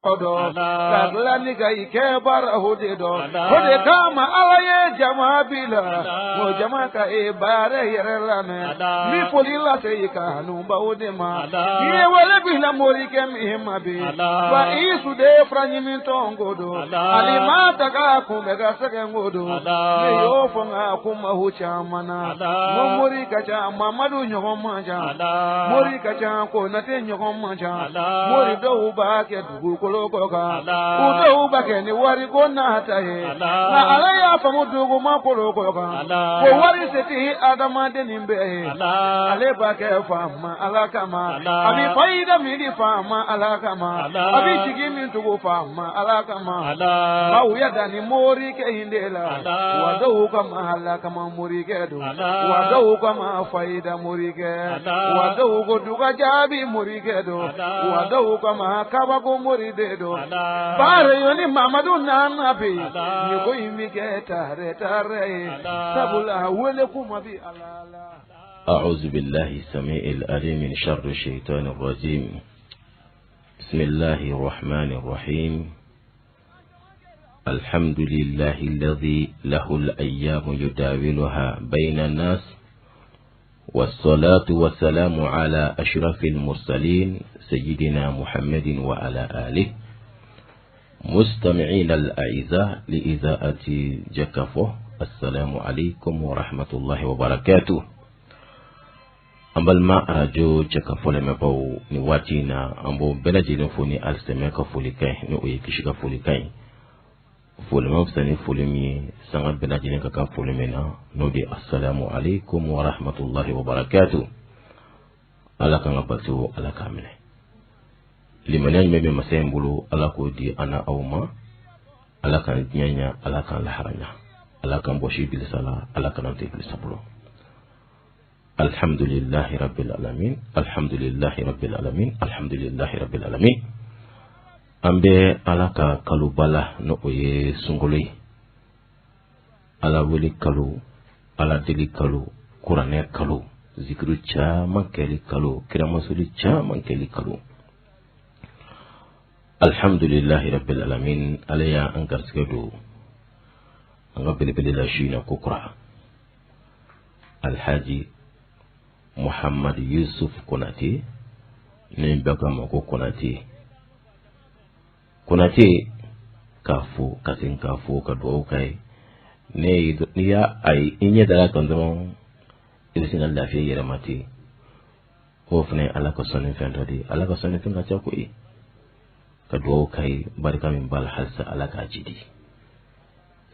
Odo Kaglani kai ke bar hode do hode kama alaye jama bila mo jama ka e bare yerlane mi folila se ka nu ba ode ma ye wala bila mori ke mi mabe ba isu de franyi min tongo do ali mata ka ku me ga sake ngodo me yo fonga ku ma hu chamana mo mori ka cha mamadu nyogo manja mori ka cha ko na te nyogo manja mori do ba ke dugu koka udo ubake ni wari ko na tahe na alaya famudu ma koka ko wari seti adama de nimbe ale bake fama alakama abi faida mi fama alakama abi chigi mi tugo fama alakama ba uya dani mori ke hindela wado kama alakama mori ke do wado kama faida mori ke wado go duga jabi mori ke do wado kama kaba go mori de do bare yoni mamadu nanabi ni ko imi ke tare sabula wele kuma bi alala. أعوذ بالله السميع العليم من شر الشيطان الرجيم. بسم الله الرحمن الرحيم. الحمد لله الذي له الأيام يداولها بين الناس، والصلاة والسلام على أشرف المرسلين سيدنا محمد وعلى آله. مستمعين الأعزاء لإذاعة جكفو، السلام عليكم ورحمة الله وبركاته. أمبل ما رجو جكفو لمبو نواتينا أمبو بلجين فوني ألسميك فوليكاي نوئي كشك فوليكاي فولمو بساني فولمي سنغ بلجين كاكا فولمينا نودي السلام عليكم ورحمة الله وبركاته. ألا كان بسو ألا كامل limanyan mebe masayin bulu ala ko di ana awma ala kan nyanya ala kan laharanya ala kan boshi bil sala ala kan ante bil sabulu. Alhamdulillahi rabbil alamin, alhamdulillahi rabbil alamin, alhamdulillahi rabbil alamin. Ambe ala ka kalubala no oye sunguloi ala wuli kalu ala dili kalu kurane kalu zikru cha mankeli kalu kiramasuli cha mankeli kalu. Alhamdulillahi rabbil alamin. Alaya angkar segadu angka beli-beli la shina kukra Alhaji Muhammad Yusuf Konate ne baga mako Konate kafu kasin kafu kadu kai ne ya ai inye dala kandron ilisin lafiya yere mati hofne alaka sonin fendodi alaka sonin tunga chako kadu kai barka min bal halsa alaka jidi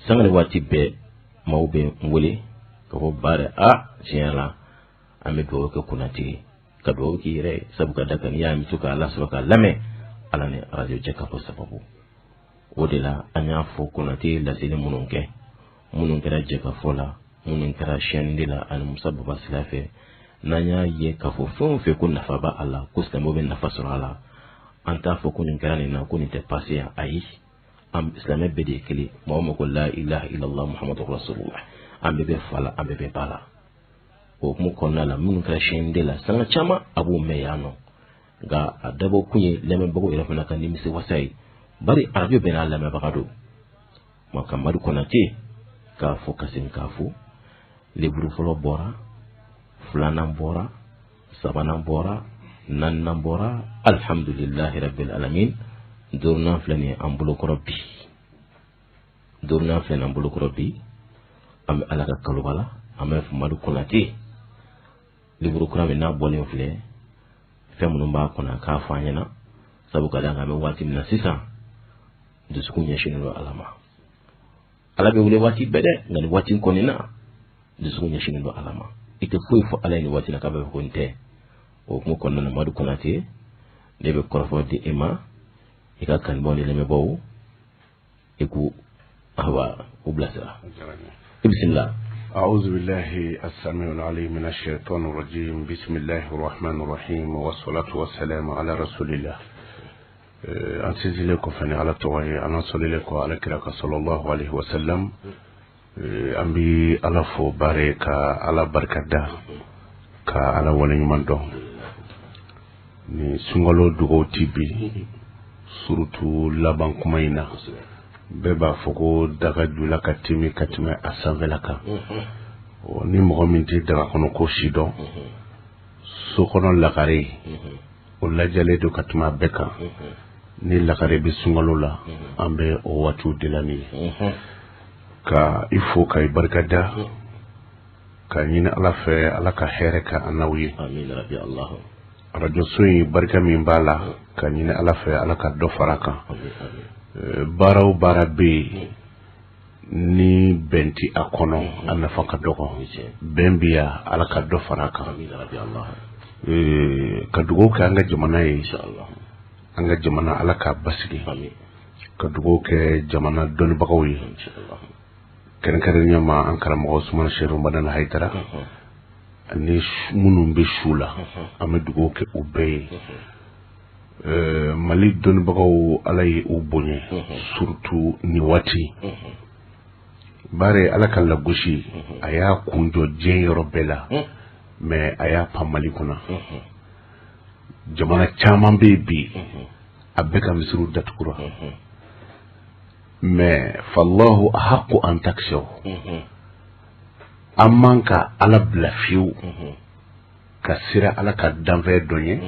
sangal wati be maube ngule ko bare a siala ame do ko kunati kadu ki re sabuka daga ya mi tuka Allah subhanahu lame alane radio jeka ko sababu odela anya fo kunati la sile mununke kera jeka fola munun kera shendila an musababa silafe nanya ye kafo fe kunna fa ba Allah kusta mobe nafasura Allah anta fo kunin karani na kunin te pasiya ayi am islamé bede kili mawma ko la ilaha illallah muhammadur rasulullah am bebe fala am bebe bala o mu konna la mun ka shende la sana chama abu meyano ga adabo kunye leme bogo ira fana kan nimisi wasai bari arabio bena la me bagado maka madu konati ka fo kasin kafu lebru folo bora flanam bora sabanam bora nan nambora alhamdulillahi rabbil alamin. Durna flani ambulo korobi am alaka kalubala am madu konati liburu kurame na boni fle femunu ba kona ka fanyana sabu kada ngame wati mina sisa dusukunya shinu alama alabe wule wati bede ngani wati konina dusukunya shinu alama ite fuifo alaini wati na kabe konte o mo konna na madu konati lebe korfo di ima ika kan boni leme bow iku hawa ublasa. Bismillah. أعوذ بالله السميع العليم من الشيطان الرجيم. بسم الله الرحمن الرحيم والصلاة والسلام على رسول الله. أنسيزي لكم فني على التوعي أنا صلي لكم على كراك صلى الله عليه وسلم. أمبي ألفو بارك على بركة دا كعلى ولي من دو ni sungalo dugo tibi surtout laban kuma in na bɛɛ b'a fɔ ko daga jula ka timi ka tɛmɛ a sanfɛla kan ni mɔgɔ min tɛ daga kɔnɔ ko si dɔn so kɔnɔ lakare o lajɛlen don ka tɛmɛ a bɛɛ kan ni lakare bɛ sunkalo la an bɛ o waatiw de la nin ye ka i fo ka i barikada ka ɲini ala fɛ ala ka hɛrɛ ka an n'aw ye arajo so in barika min b'a la ka ɲini ala fɛ ala ka dɔ fara kan baara o baara bɛ yen ni bɛn ti a kɔnɔ a nafa ka dɔgɔ bɛn bɛ yan ala ka dɔ fara kan ka dugawu kɛ an ka jamana ye an ka jamana ala k'a basigi ka dugawu kɛ jamana dɔnnibagaw ye kɛrɛnkɛrɛnnenya ma an karamɔgɔ Sumano Seku Badara Hayidara ani minnu bɛ su la an bɛ dugawu kɛ u bɛɛ ye Mali dɔnnibagaw ala ye u bonya surtout ni waati bare ala ka lagosi a y'a kun jɔ diɲɛ yɔrɔ bɛɛ la mais a y'a pan Mali kɔnɔ jamana caman bɛ yen bi a bɛɛ ka misiriw datugura mais fallahu ahaqqu an takshaw an man ka ala bila fiyewu ka sira ala ka danfɛn dɔn ye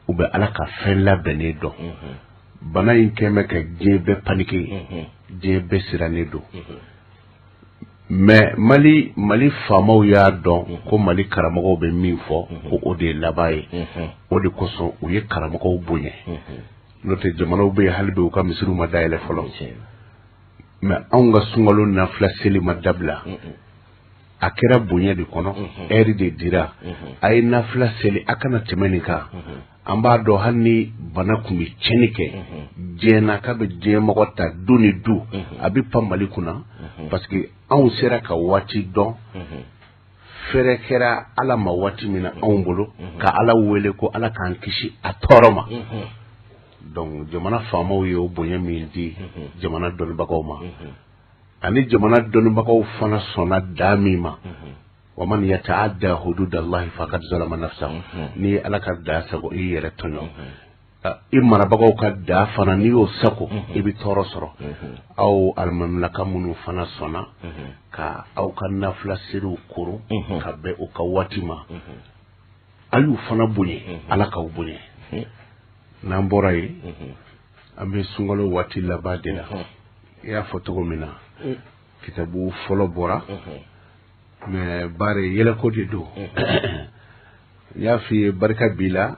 u bɛ ala ka fɛn labɛnnen dɔn bana in kɛmɛ ka diɲɛ bɛɛ panike diɲɛ bɛɛ sirannen don mais mali faamaw y'a dɔn ko mali karamɔgɔw bɛ min fɔ ko o de ye laban ye o de kosɔn u ye karamɔgɔw bonya n'o tɛ jamanaw bɛ yen hali bi u ka misiriw ma dayɛlɛ fɔlɔ mais anw ka sunkalo nafila seli ma dabila a kɛra bonya de kɔnɔ ɛri de dira a ye nafila seli a kana tɛmɛ nin kan an b'a dɔn hali ni bana kun bɛ tiɲɛni kɛ diɲɛ na k'a bɛ diɲɛ mɔgɔ ta du ni du a bɛ pan Mali kunna parce que anw sera ka waati dɔn fɛrɛ kɛra ala ma waati min na anw bolo ka ala wele ko ala k'an kisi a tɔɔrɔ ma donc jamana faamaw ye o bonya min di jamana dɔnnibagaw ma ani jamana dɔnnibagaw fana sɔnna da min ma wa man yata'adda hududallahi faqad zalama nafsahu ni ala ka da sago i yɛrɛ tɔɲɔ i marabagaw ka da fana n'i y'o sago i bɛ tɔɔrɔ sɔrɔ aw alimamilaka minnu fana sɔnna ka aw ka nafila serew koron ka bɛn o ka waati ma a y'u fana bonya ala k'aw bonya n'an bɔra yen an bɛ sunkalo waati laban de la i y'a fɔ cogo min na kitabu fɔlɔ bɔra mais bare yɛlɛko de don n y'a f'i ye barika b'i la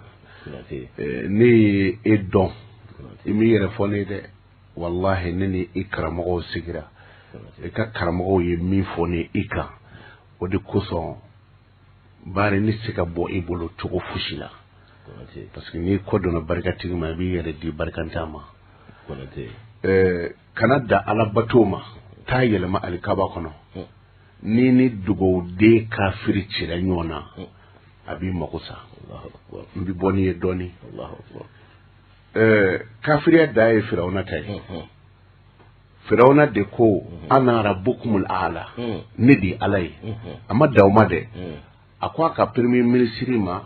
ne ye e dɔn i m'i yɛrɛ fɔ ne dɛ wallahi ne ni i karamɔgɔw sigira i ka karamɔgɔw ye min fɔ ne i kan o de kosɔn bare ne se ka bɔ i bolo cogo fosi la parce que n'i kɔ donna barikatigi ma i b'i yɛrɛ di barikanta ma kana da ala bato ma taa yɛlɛma alikaba kɔnɔ ni dugawuden kafiri cira ɲɔgɔn na a b'i mago sa n bɛ bɔ n'i ye dɔɔni kafiriya da ye firawuna ta ye firawuna de ko ana rabbukumul a'la ne de ala ye a ma da o ma dɛ a ko a ka premier ministre ma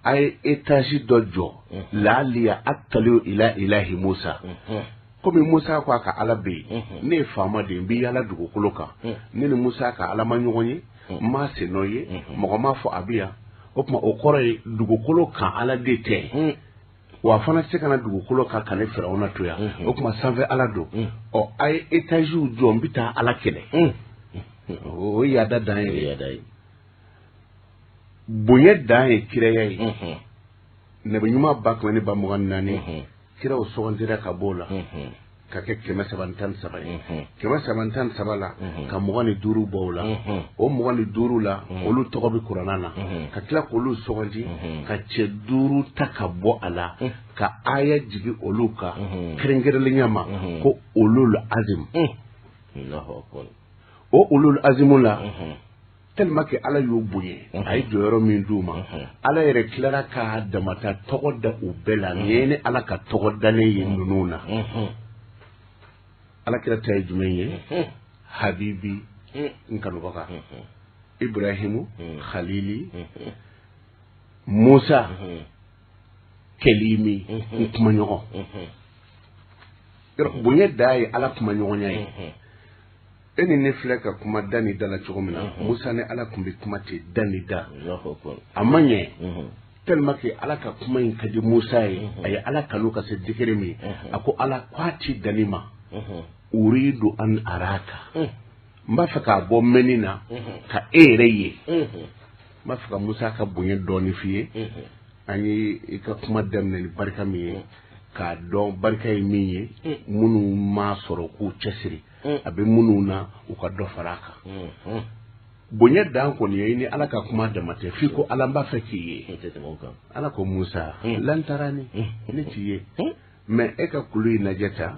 a ye étage dɔ jɔ la'alliya attali'u ila ilahi Musa komi Musa ko a ka ala bɛ yen ne ye faama de ye n bɛ yala dugukolo kan ne ni Musa ka ala ma ɲɔgɔn ye n ma se n'o ye mɔgɔ m'a fɔ a bɛ yan o tuma o kɔrɔ ye dugukolo kan ala de tɛ wa a fana se ka na dugukolo kan ka ne firawuna to yan o tuma sanfɛ ala don ɔ a ye étagew jɔ n bɛ taa ala kɛlɛ o ye yaada dan ye bonya dan ye kiraya ye nabi ɲuman ba kɛmɛ ni ba 24 kiraw sɔgɔntira ka b'o la ka kɛ 313 ye 313 la ka 25 bɔ o la o 25 la olu tɔgɔ bɛ kuranna na ka tila k'olu sɔgɔnti ka cɛ 5 ta ka bɔ a la ka aya jigi olu kan kɛrɛnkɛrɛnnenya ma ko ulul azim o ulul azimu la tellement que ala y'o bonya a ye jɔyɔrɔ min d'u ma ala yɛrɛ tilara ka damata tɔgɔ da u bɛɛ la ni ye ni ala ka tɔgɔ dalen ye ninnu na ala kira ta ye jumɛn ye habibi n kanubaga ibrahimu khalili musa kelimi n kumaɲɔgɔn bonya dai ala kuma nyonya yi eni ne filɛ ka kuma dani dala cogo min na Musa ni ala kun bi kuma te dani da amanye tellement que ala ka kuma in kadi Musa ye ay ala kanu ka se dikere mi ako ala kwati danima uridu an araka mba fa ka bo menina ka ereye mba fa ka Musa ka bonya doni fiye ani ka kuma damne ni barka mi ka don barka yi mi munu ma soro ku cesiri abe munu na u ka do faraka bonya dan ko ni ala ka kuma da mate fi ko ala mba fa ki ala ko Musa lantarani ni tiye mais e ka kulu na jeta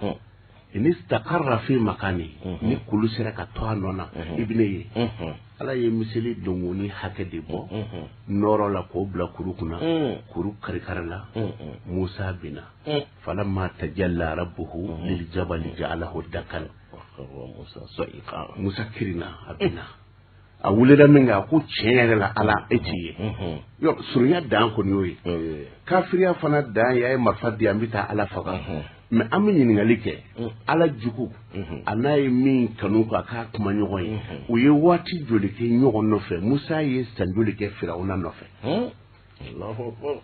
ini istaqarra fi makani ni kulu sira ka to anona ibne ye ala ye miseli dongoni hake de bo noro la ko bla kuru kuna kuru karikarala Musa bina falamma tajalla rabbuhu lil jabal ja'alahu dakan Musa sa'iqa Musa kirina abina a wulida min ga ko ciyere la ala etiye yo surunya dan ko noyi kafiriya fana dan yayi marfadi ambita ala faga mais amini ngali ke ala jugu anayi min kanu ka kuma nyogon yi o ye wati joli ke nyogon no fe Musa ye sanjoli ke Firauna no fe Allahu akbar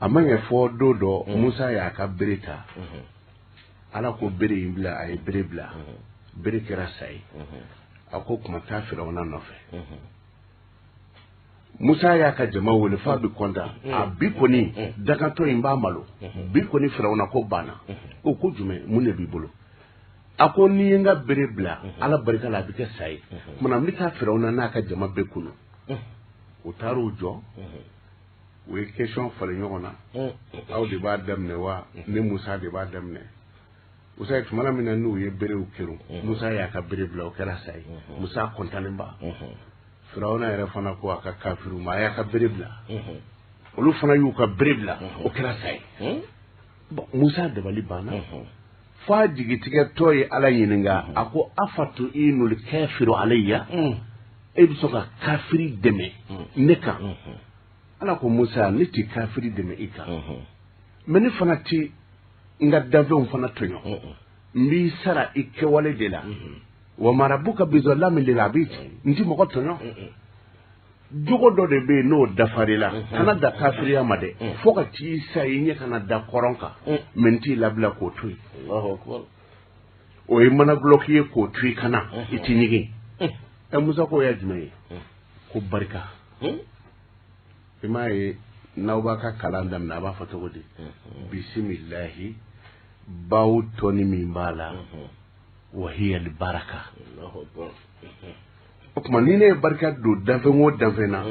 amanya fo dodo Musa ya ka bereta ala ko bere imbla ay bere bla bere kera sai ako kuma ta Firauna no fe Musa ya ka jama wole fa bi konda a bi koni daga to imba malo bi koni Firauna ko bana o ko jume mun ne bi bolo ako ni nga bere bla ala barika la bi ke sai muna mi ta Firauna na ka jama be kunu o taro jo we question fale nyona aw de ba damne wa ne Musa de ba damne Musa ya tumala mina nu ye bere o keru Musa ya ka bere bla o kera sai Musa kontanin ba Firauna yɛrɛ fana ko a ka kafiru ma a y'a ka bere bila olu fana y'u ka bere bila o kɛra sa ye bon Musa dabali banna fa jigitigɛtɔ ye ala ɲininka a ko afatu inul kafiru alayya e bɛ sɔn ka kafiri dɛmɛ ne kan ala ko Musa ne tɛ kafiri dɛmɛ i kan mais ne fana tɛ n ka danfɛnw fana tɔɲɔ n b'i sara i kɛwale de la wa marabuka bizallami lil abid nti moko tonyo jogo do de be no dafarila kana da kafiriya made foka ti sai nye kana da koronka menti labla ko tuy Allahu akbar o e mana blokiye ko tuy kana itinigi e Musa ko ya jime ko barka imaye nawba ka kalandam na ba fato godi bismillah baw toni mi bala وهي البركة kuma ni ne barka do danfɛn o danfɛn na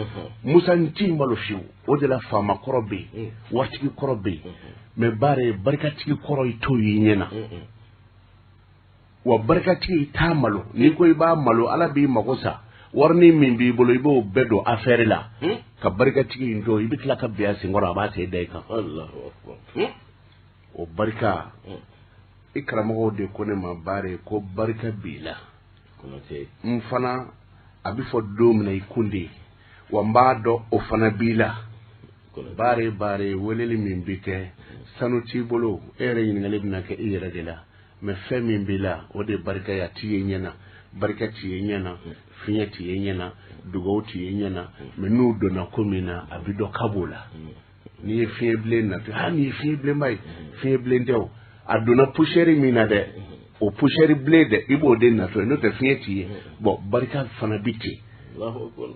Musa nti malo fiw o de la fama kɔrɔ be watigi kɔrɔ be mais bare barkatigi kɔrɔ i to yi ɲɛna wa barkatigi ta malo ni ko i b'a malo ala b'i mago sa warni min b'i bolo i b'o bɛɛ don affaire la ka barkatigi in to i bɛ tila ka biya senkɔrɔ a b'a se da i kan o barika ikramago de ko ne ma bare ko barka bila n fana a bɛ fɔ don min na i kunde wa n b'a dɔn o fana bila bare weleli min bɛ kɛ sanu t'i bolo e yɛrɛ ɲininkali bɛna kɛ i yɛrɛ de la mais fɛn min b'i la o de barika ya t'i ye ɲɛna barika t'i ye ɲɛna fiɲɛ t'i ye ɲɛna dugawu t'i ye ɲɛna mais n'u donna ko min na a bɛ dɔn ka b'o la n'i ye fiɲɛ bilen natɔ nin ye fiɲɛ bilenba ye fiɲɛ bilen tɛ o a donna poussière min na dɛ o poussière bilen dɛ i b'o de natɔ n'o tɛ fiɲɛ t'i ye bon barika fana bi ten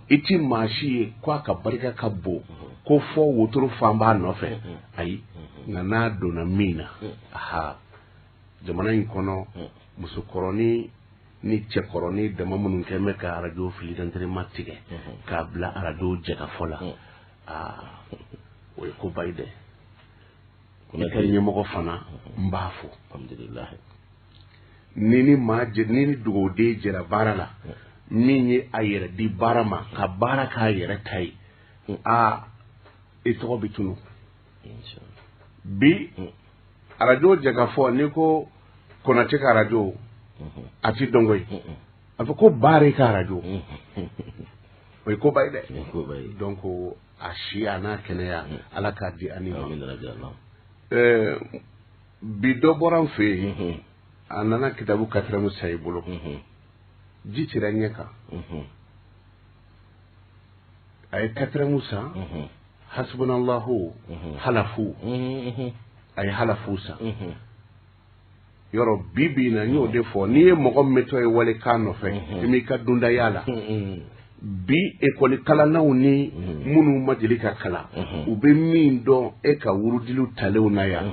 i ti maa si ye ko a ka barika ka bon ko fɔ wotoro fan b'a nɔfɛ ayi nka n'a donna min na aha jamana in kɔnɔ musokɔrɔni ni cɛkɔrɔni dama minnu kɛ bɛ ka arajo filidantirima tigɛ k'a bila arajo jɛgafɔ la o ye koba ye dɛ ne ka ɲɛmɔgɔ fana n b'a fɔ ni ni dugauden jɛra baara la min ye a yɛrɛ di baara ma ka baara k'a yɛrɛ ta ye i tɔgɔ bɛ tunu bi arajo jɛgafɔ ni ko Konate ka arajo a ti dɔn koyi a fɔ ko baara ka arajo o ye koba ye dɛ donc a si a n'a kɛnɛya ala k'a di ani bi dɔ bɔra n fɛ yen a nana kitabu 4 san i bolo ji cira ɲɛ kan a ye 4 san hasbunallahu halafu a ye halafu san yɔrɔ bi na n y'o de fɔ n'i ye mɔgɔ metɔ ye wale kan nɔfɛ i m'i ka dundaya la bi ekɔli kalannaw ni minnu ma deli ka kalan u bɛ min dɔn e ka wurudiliw talenw na yan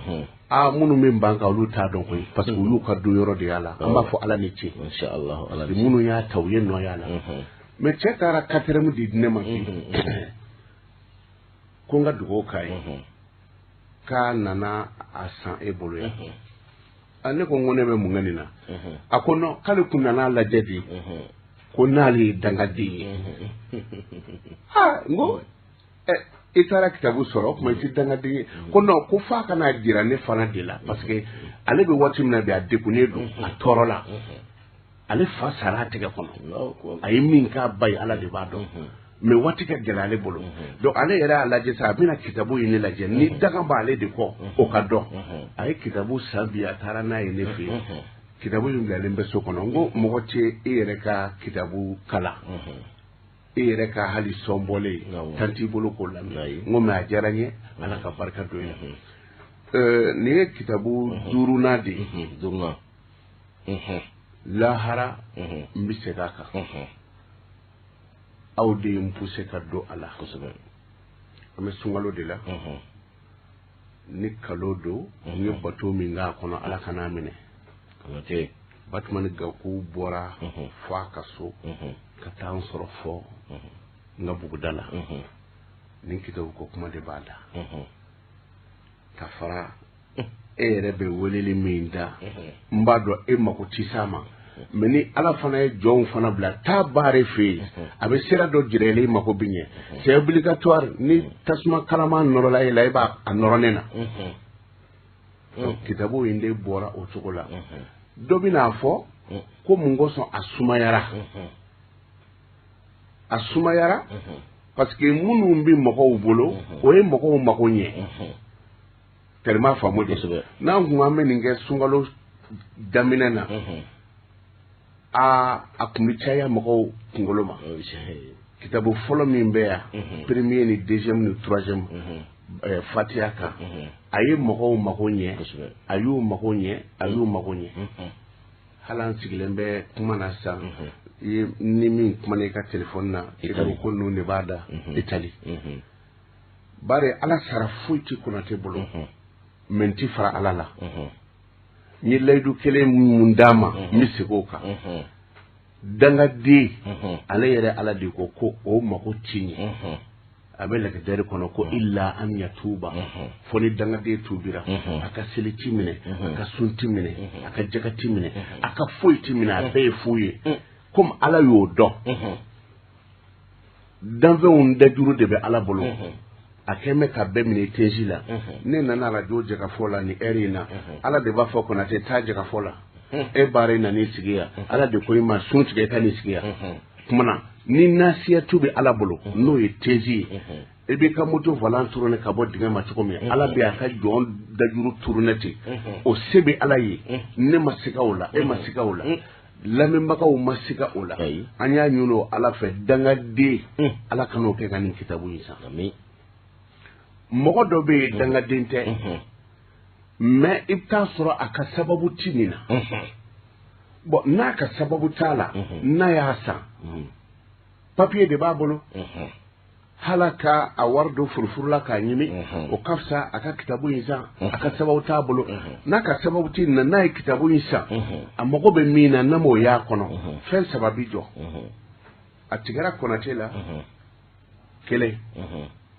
minnu min b'an kan olu t'a dɔn koyi parce que olu ka don yɔrɔ de y'a la an b'a fɔ ala ni ce minnu y'a ta u ye nɔya la mais cɛ taara 4 di ne ma ko n ka dugawu k'a ye k'a nana a san e bolo yan ne ko n ko ne bɛ mun kɛ nin na a ko non k'ale kun nana lajɛ de ko n'ale ye dangaden ye n ko i taara kitabu sɔrɔ o tuma i tɛ dangaden ye ko non ko f'a kana jira ne fana de la parce que ale bɛ waati min na bi a degunnen don a tɔɔrɔ la ale fa sara a tɛgɛ kɔnɔ a ye min k'a ba ye ala de b'a dɔn mais waati ka gɛlɛ ale bolo donc ale yɛrɛ y'a lajɛ sa a bɛna kitabu in ne lajɛ ni daga b'ale de kɔ o ka dɔn a ye kitabu san bi a taara n'a ye ne fɛ yen kitabu in bilalen bɛ so kɔnɔ n ko mɔgɔ tɛ e yɛrɛ ka kitabu kalan e yɛrɛ ka hali sɔn bɔlen tan t'i bolo k'o lamɛn n ko mais a diyara n ye ala ka barika don ye nin ye kitabu 5nan de ye lahara n bɛ segin a kan aw de ye n poussé ka don a la an bɛ sunkalo de la ni kalo don n ye bato min k'a kɔnɔ ala kan'a minɛ Batman Gakou bɔra fɔ a ka so ka taa n sɔrɔ fɔ n ka buguda la nin kitabu ko kuma de b'a la ka fara e yɛrɛ bɛ weleli min da n b'a dɔn e mako tɛ s'a ma mais ni ala fana ye jɔnw fana bila taa baare fɛ yen a bɛ sira dɔ jira i la i mako bɛ ɲɛ c'est obligatoire ni tasuma kalama nɔrɔla e la i b'a nɔrɔ ne na kitabu in de bɔra o cogo la dɔ bɛ n'a fɔ ko mun kosɔn a sumayara parce que minnu bɛ mɔgɔw bolo o ye mɔgɔw mako ɲɛ tellement faamu de n'an kun an bɛ nin kɛ sunkalo daminɛ na a kun bɛ caya mɔgɔw kunkolo ma kitabu fɔlɔ min bɛ yan premier ni deuxième ni troisième fatiha kan a ye mɔgɔw mako ɲɛ a y'u mako ɲɛ hali an sigilen bɛ kuma na sisan ni min kumana i ka telefɔni na kitabu ko ninnu de b'a da Itali bari ala sara foyi tɛ Konate bolo mais n ti fara ala la n ye layidu kelen mun d'a ma n bɛ segin o kan dangaden ale yɛrɛ ala de ko o mako ti ɲɛ a bɛ lɛgɛdɛri kɔnɔ ko illa an yatuba fo ni dangaden tubira a ka seli ti minɛ a ka sun ti minɛ a ka jaga ti minɛ a ka foyi ti minɛ a bɛɛ ye fu ye comme ala y'o dɔn danfɛnw dajuru de bɛ ala bolo a kɛn bɛ ka bɛɛ minɛ tɛnsi la ne nana arajo jagafɔ la ni ɛri in na ala de b'a fɔ Konate taa jagafɔ la e baara in na n'i sigi yan ala de ko i ma sun tigɛ i ka n'i sigi yan kumana ni nasiyatu bɛ ala bolo n'o ye tɛnsi ye i b'i ka moto volant tourner ka bɔ dingɛ ma cogo min ala bɛ a ka jɔn dajuru tourner ten o se bɛ ala ye ne ma siga o la e ma siga o la lamɛnbagaw ma siga o la an y'a ɲini o ala fɛ dangaden ala kan'o kɛ ka nin kitabu in san mɔgɔ dɔ bɛ yen dangaden tɛ mais i bɛ taa sɔrɔ a ka sababu ti nin na bon n'a ka sababu t'a la n'a y'a san papier de b'a bolo hala ka a wari don furufuru la k'a ɲimi o ka fisa a ka kitabu in san a ka sababu t'a bolo n'a ka sababu ti nin na n'a ye kitabu in san a mago bɛ min na n'a m'o y'a kɔnɔ fɛn saba bi jɔ a tigɛra Konate la kelen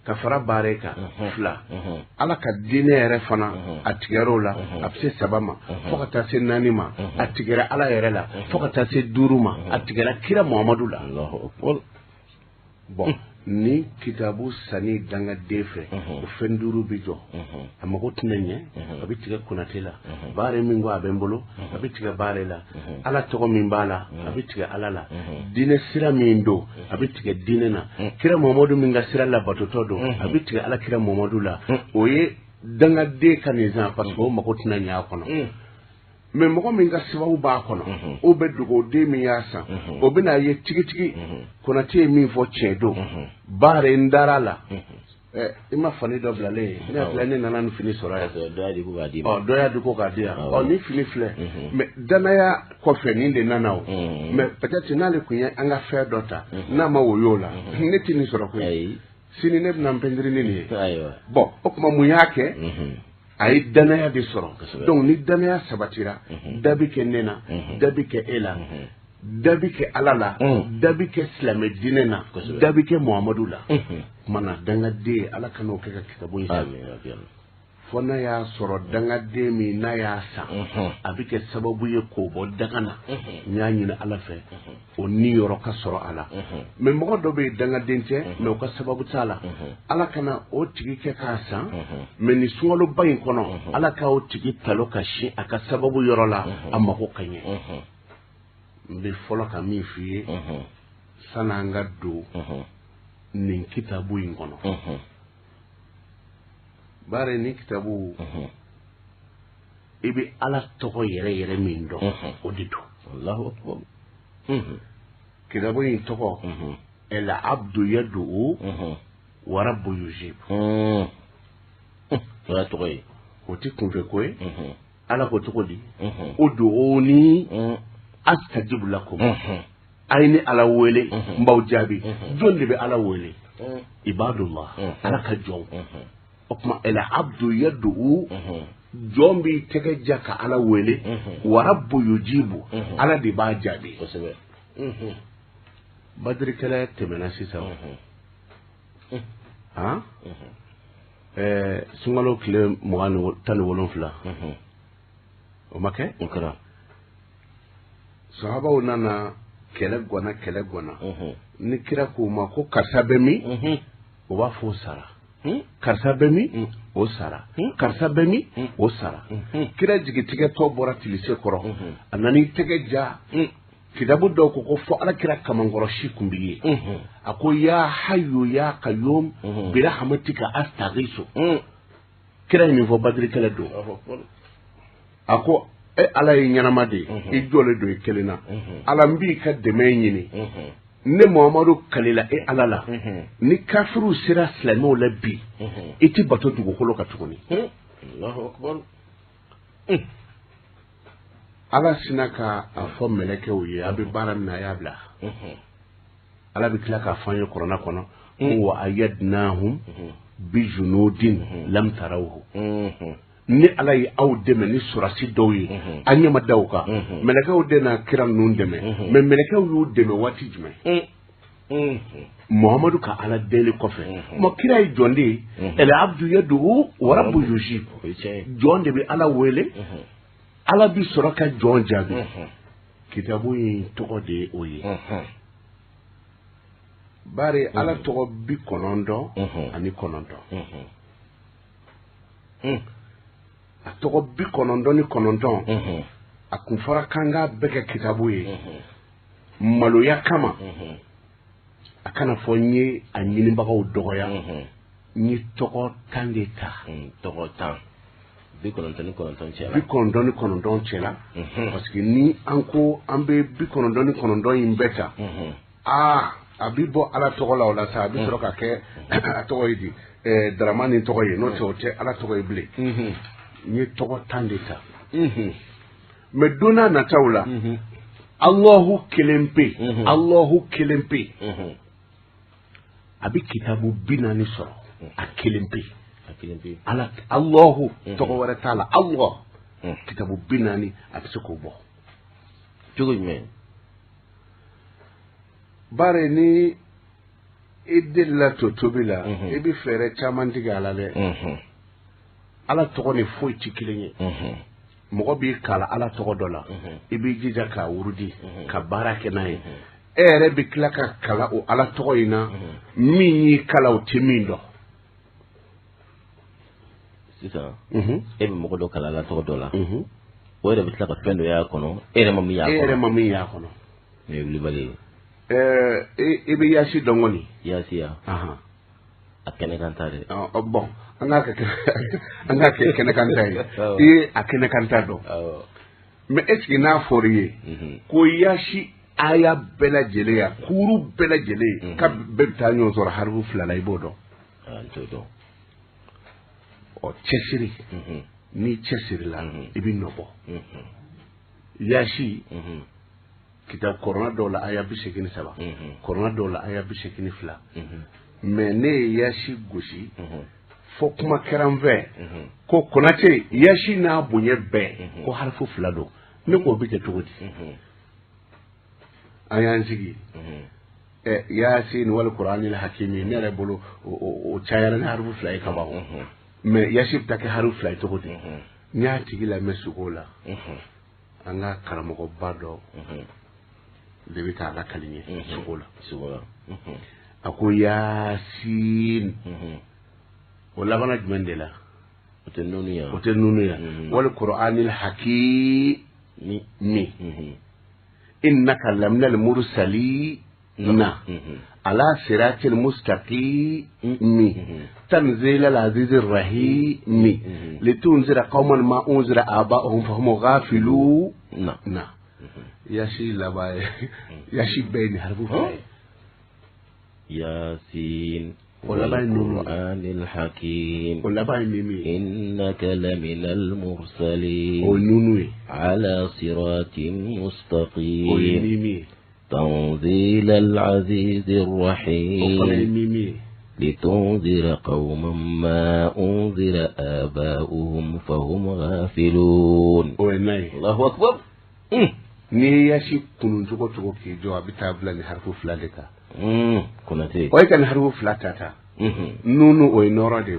ka fara baare kan 2 ala ka diinɛ yɛrɛ fana a tigɛr'o la a bɛ se 3 ma fo ka taa se 4 ma a tigɛra ala yɛrɛ la fo ka taa se 5 ma a tigɛra kira Muhamadu la bon ni kitabu sani dangaden fɛ o fɛn 5 bi jɔ a mago tɛna ɲɛ a bɛ tigɛ Konate la baare min ko a bɛ n bolo a bɛ tigɛ baare la ala tɔgɔ min b'a la a bɛ tigɛ ala la diinɛ sira min don a bɛ tigɛ diinɛ na kira Muhamadu min ka sira labatotɔ don a bɛ tigɛ ala kira Muhamadu la o ye danga de kan izan parce que o mako tina nya kono mais mɔgɔ min ka sababu b'a kɔnɔ o bɛ dogo den min y'a san o bɛ na ye tigitigi Konate ye min fɔ tiɲɛ don baara n dara la i ma fani dɔ bilalen ye ne filɛ ne nana ni fini sɔrɔ yan dɔ y'a di ko k'a di yan ni fini filɛ mais danaya kɔfɛ nin de nana o mais peut-être n'ale kun ye an ka fɛn dɔ ta n'a ma woyo la ne tɛ nin sɔrɔ koyi sini ne bɛna n pɛntiri ni nin ye bon o tuma mun y'a kɛ a ye danaya de sɔrɔ donc ni danaya sabatira da bɛ kɛ ne na da bɛ kɛ e la da bɛ kɛ Ala la da bɛ kɛ silamɛ diinɛ na da bɛ kɛ Muhamadu la kumana dangaden Ala ka n'o kɛ ka kitabu in san fo n'a y'a sɔrɔ dangaden min n'a y'a san a bɛ kɛ sababu ye k'o bɔ daga na n y'a ɲini Ala fɛ o ni yɔrɔ ka sɔrɔ a la mais mɔgɔ dɔ bɛ yen dangaden tɛ mais o ka sababu t'a la Ala kana o tigi kɛ k'a san mais ni sunkaloba in kɔnɔ Ala ka o tigi talo ka sin a ka sababu yɔrɔ la a mako ka ɲɛ n bɛ fɔlɔ ka min f'i ye san'an ka don nin kitabu in kɔnɔ bari ni kitabu i bɛ Ala tɔgɔ yɛrɛ yɛrɛ min dɔn o de don Allahu akbar kitabu in tɔgɔ el abdu yad'u wa rabbu yujib o y'a tɔgɔ ye o tɛ kunfɛ ko ye Ala ko cogo di ud'uni astajib lakum ay ni Ala wele n b'aw jaabi jɔn de bɛ Ala wele ibadullah Ala ka jɔn o tuma el abdu yad'u jɔn b'i tɛgɛ ja ka Ala wele wa rabbu yujibu Ala de b'a jaabi kosɛbɛ badirikɛla tɛmɛna sisan sunkalo tile 17 o ma kɛ o kɛra sahabaw nana kɛlɛ gwana ni kira k'o ma ko karisa bɛ min o b'a fɔ o sara karisa bɛ min o sara karisa bɛ min o sara kira jigitigɛtɔ bɔra tilise kɔrɔ a nani tɛgɛ ja kitabu dɔw ko fɔ Alakira kamankɔrɔ si kun b'i ye a ko ya hayyu ya qayyum bi rahmatika astaghiithu kira ye nin fɔ badirikɛlɛ don a ko Ala ye ɲɛnama de i jɔlen don i kelen na Ala n b'i ka dɛmɛ ɲini ne Muhamadu kalila Ala la ni kafiru sera silamɛw la bi i ti bato dugukolo ka tuguni Allahu akbar Ala sina ka a fɔ mɛlɛkɛw ye a bɛ baara min na a y'a bila Ala bɛ tila k'a fɔ an ye Kurana kɔnɔ wa ayyadnahum bi junudin lam tarawhu ni Ala ye aw dɛmɛ ni surasi dɔw ye an ɲɛ ma da o kan mɛlɛkɛw de na kira ninnu dɛmɛ mais mɛlɛkɛw y'u dɛmɛ waati jumɛn Muhamadu ka Ala deli kɔfɛ ma kira ye jɔn de ye el abdu yad'u wa rabbu yujib jɔn de bɛ Ala wele Ala bi sɔrɔ ka jɔn jaabi kitabu in tɔgɔ de ye o ye bari Ala tɔgɔ 99 ani 9 a tɔgɔ 99 a kun fɔra k'an k'a bɛɛ kɛ kitabu ye maloya kama a kana fɔ n ye a ɲinibagaw dɔgɔya n ye tɔgɔ 10 de ta tɔgɔ 10 99 cɛla parce que ni an ko an bɛ 99 in bɛɛ ta a bi bɔ Ala tɔgɔ la o la sa a bi sɔrɔ ka kɛ a tɔgɔ ye di Daramani tɔgɔ ye n'o tɛ o tɛ Ala tɔgɔ ye bilen n ye tɔgɔ 10 de ta mais don n'a nataw la Allahu kelen pe Allahu kelen pe a bɛ kitabu 40 sɔrɔ a kelen pe Ala Allahu tɔgɔ wɛrɛ t'a la Allah kitabu 40 a bɛ se k'o bɔ cogo jumɛn bari ni i delila tobi la i bɛ fɛɛrɛ caman tigɛ a la dɛ Ala tɔgɔ ni foyi tɛ kelen ye mɔgɔ b'i kala Ala tɔgɔ dɔ la i b'i jija k'a wurudi ka baara kɛ n'a ye e yɛrɛ bɛ tila ka kala o Ala tɔgɔ in na min y'i kala o tɛ min dɔn sisan e bɛ mɔgɔ dɔ kala Ala tɔgɔ dɔ la o yɛrɛ bɛ tila ka fɛn dɔ y'a kɔnɔ e yɛrɛ ma min y'a kɔnɔ ne ye wulibali ye i bɛ yaasi dɔn kɔni yaasi ya a kɛnɛ kan ta dɛ bon anga ke kene kanta yi a kene kanta do mais est ce que n'a foriye ko yashi aya bela jele ya kuru bela jele ka bebta nyo zor harfu fulala ibodo antodo o chesiri ni chesiri la ibi nobo yashi kitab corona do la aya bi sekini saba corona do la aya bi sekini fula mais ne yashi gosi fo kuma karamve ko konate yashi na bunye be ko harfu fula do ne ko bi ke tugudi ayan sigi yasin wal qur'anil hakimi ne rebulu o chayara na harfu fula ka ba mais yashi take harfu fula to gudi nyaati gila mesugola anga karamo bado debi ka la kalinye sugola ako yasin wala bana jumendela otennuya wal qur'anil hakim mi innaka lamnal mursalina ala siratil mustaqim تنزيل العزيز الرحيم لتنذر قوما ما أنذر آباؤهم فهم غافلون نعم ياشي لباي ياشي بين حرفه ياسين والقرآن الحكيم إنك لمن المرسلين على صراط مستقيم تنزيل العزيز الرحيم لتنذر قوما ما أنذر آباؤهم فهم غافلون الله أكبر ni yashi kunun tuko ki jawabi tabla ni harfu fladeka kunate o kan harfu flatata nunu o inoro de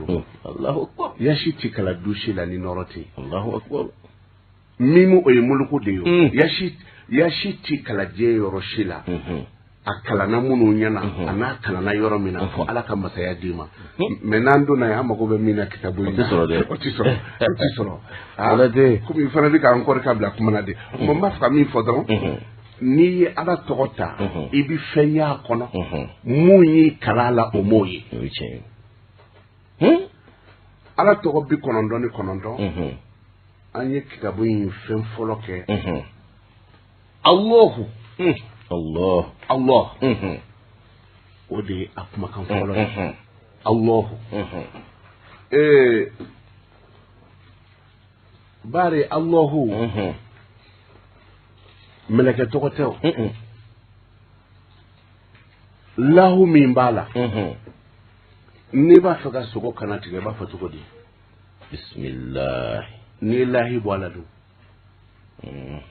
Allahu akbar yashi tikala dushi la ni noroti Allahu akbar mimu o yemuluku de yo yashi tikala je yoroshila akala na munu nyana ana kala na yoro mina fo ala ka masaya dima menando na yama ko be mina kitabu ni otisoro ala de ko mi fana bi ka encore kabla kuma na de mo ma fa mi fo don ni ala togota ibi fenya kono muyi kala la o moyi ala togo bi konondo ni konondo anye kitabu ni fen foloke Allahu Allah ودي أفهم كم فلان الله باري الله ملكة توقتو له من بالا نبا فكا سوكو كانت نبا فتوكو دي بسم الله نيلاهي بوالدو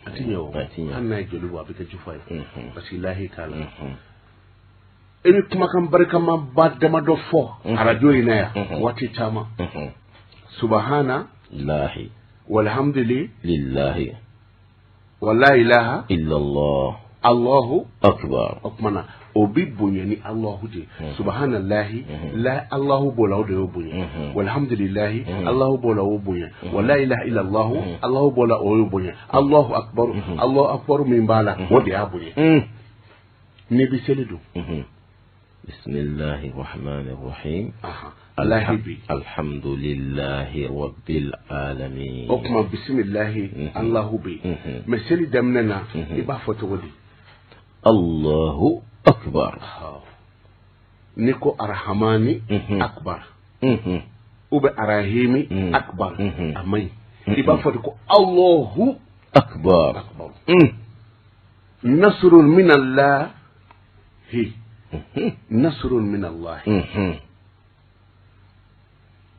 atinyo anna jolu wa bita jufay parce lahi kala eni kuma kan barka ma badama do fo radio ina ya wati tama subhana lahi walhamdulillahi wala ilaha illa allah allahu akbar okmana obi bunyani allahu de subhanallahi la allahu bola o de obunya walhamdulillahi allahu bola o bunya wala ilaha illa allah allahu bola o bunya allahu akbar min bala o de abunya ni bi selidu bismillahir rahmanir rahim الحمد لله رب العالمين okma bismillahi allahu bi meseli damnana iba fotogodi الله أكبر نيكو أرحماني أكبر وب أراهيمي أكبر أمين يبقى فدكو الله أكبر نصر من الله نصر من الله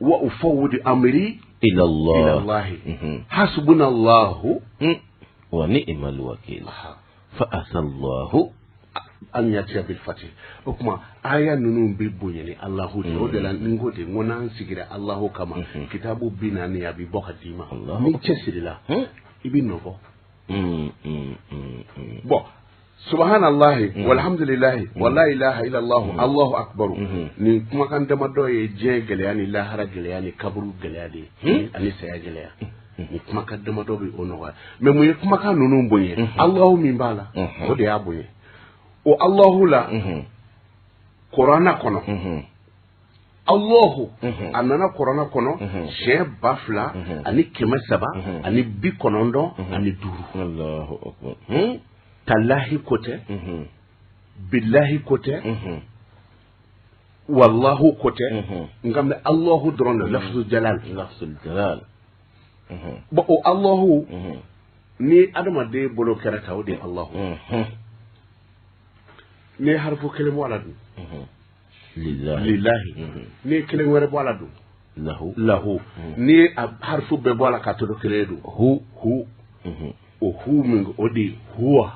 وأفوض أمري إلى الله حسبنا الله ونعم الوكيل فأسى الله an yatiya bil fatih o kuma aya nunu be bonyani Allahu de o de la ngode ngona sigira Allahu kama kitabu binani ya bi bokadima ni chesirila ibi nobo bo subhanallahi walhamdulillahi wala ilaha illa Allah Allahu akbar ni kuma kan dama do ye je gele yani la hara gele yani kabru gele ade ani saya gele ya ni kuma kan dama do bi ono wa me mu kuma kan nunu bonye Allahu min bala o de ya bonye o Allahu la Qur'ana kono Allahu a nana Kurana kɔnɔ siɲɛ 2000 ani 300 ani 95 ani 5 Allahu akbar tallahi ko tɛ billahi ko tɛ wallahu ko tɛ nka mɛ Allahu dɔrɔn de lafzul jalal bon o Allahu ni adamaden bolo kɛra ta o de Allahu ni harfu kelen bɔ a la dun lillahi ni kelen wɛrɛ bɔ a la dun lahu ni harfu bɛɛ bɔ a la ka to kelen dun hu o hu min o de huwa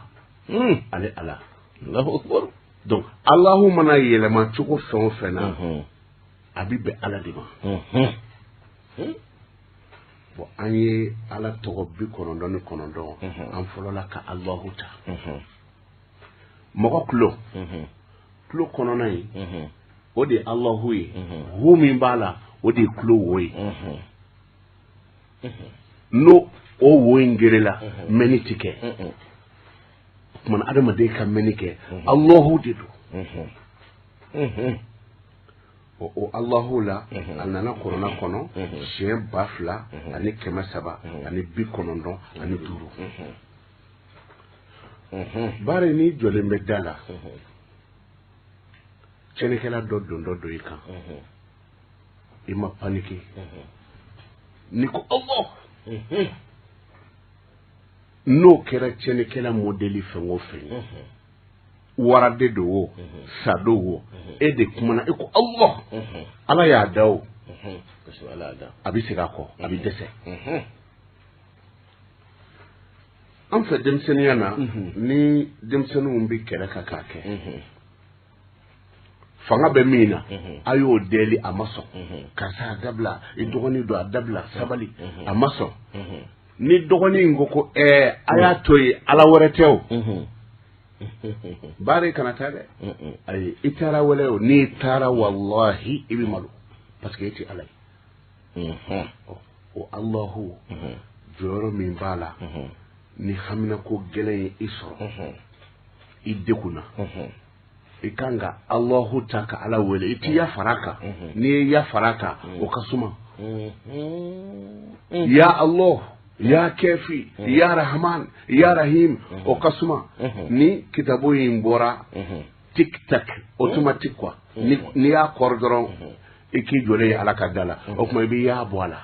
ale ala Allahu akbar donc Allahu mana yɛlɛma cogo fɛn o fɛn na a bi bɛn ala de ma bon an ye ala tɔgɔ 99 an fɔlɔla ka Allahu ta mɔgɔ tulo kɔnɔna ye o de Allahu ye hu min b'a la o de tulo wo ye n'o o wo in gerela mɛni ti kɛ kumana adamaden ka mɛni kɛ Allahu de don o Allahu la a nana Kurana kɔnɔ siɲɛ 2000 ani 300 ani 95 ani 5 bari ni jɔlen bɛ da la cɛnikɛla dɔ don dɔ i kan i ma panike ni ko Allah n'o kɛra cɛnikɛla modèle fɛn o fɛn warade do wo sado wo e de kumana e ko Allah ala y'a da o a bɛ segin a kɔ a bɛ dɛsɛ an fɛ denmisɛnniya na ni denmisɛnninw bɛ kɛlɛ ka k'a kɛ fanga bɛ min na a y'o deli a ma sɔn karisa a dabila i dɔgɔnin don a dabila sabali a ma sɔn ni dɔgɔnin ko a y'a to yen ala wɛrɛ tɛ o baara kana taa dɛ ayi i taara wɛrɛ o n'i taara wallahi i bɛ malo parce que e tɛ ala ye o Allahu jɔyɔrɔ min b'a la ni hamina ko gɛlɛn ye i sɔrɔ i degunna i kan ka Allahu ta ka ala wele i ti yafara kan n'i ye yafara kan o ka suma ya Allah ya Kafi ya Rahman ya Rahim o ka suma ni kitabu in bɔra tic tac automatique quoi ni y'a kɔrɔ dɔrɔn i k'i jɔlen ye ala ka da la o kuma i bɛ ya bɔ a la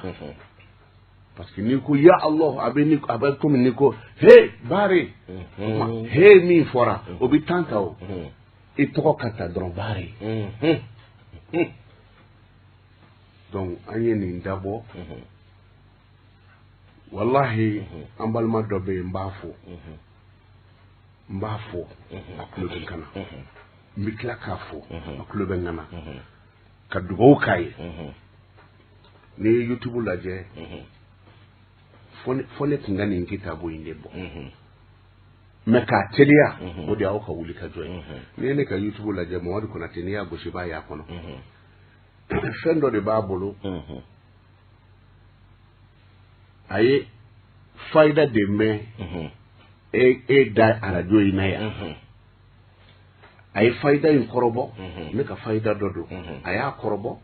parce que ni ko ya Allah a bɛ komi ni ko he baare he min fɔra o bɛ tan ta o i tɔgɔ ka ta dɔrɔn baare donc an ye nin dabɔ wallahi an balima dɔ bɛ yen n b'a fɔ a tulo bɛ n kana n bɛ tila k'a fɔ a tulo bɛ n kana ka dugawu k'a ye n'i ye YouTube lajɛ fɔ ne tun ka nin kitabu in de bɔ mais k'a teliya o de y'aw ka wuli ka jɔ ye n'i ye ne ka YouTube lajɛ Mamadu Konate n'i y'a gosi i b'a y'a kɔnɔ fɛn dɔ de b'a bolo a ye fayida de mɛn e da arajo in na yan a ye fayida in kɔrɔbɔ ne ka fayida dɔ don a y'a kɔrɔbɔ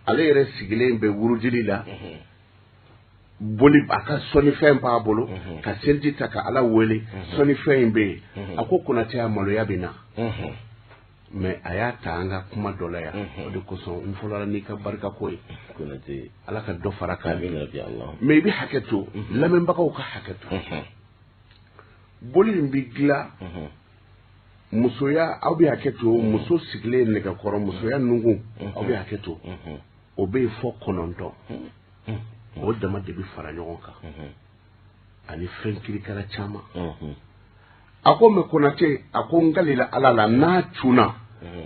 ale yɛrɛ sigilen bɛ wurudili la boli a ka sɔnnifɛn b'a bolo ka seliji ta ka ala wele sɔnnifɛn in bɛ yen a ko Konate ya maloya bɛ na mais a y'a ta an ka kuma dɔ la yan o de kosɔn n fɔlɔla n'i ka barika ko ye Konate ala ka dɔ fara kan mais i bɛ hakɛ to lamɛnbagaw ka hakɛ to boli in bɛ dilan musoya aw bɛ hakɛ to muso sigilen nɛgɛkɔrɔ musoya nunkun aw bɛ hakɛ to o bɛ yen fɔ 9 o dama de bɛ fara ɲɔgɔn kan ani fɛn kirikara caman a ko mais Konate a ko n galila ala la n'a cunna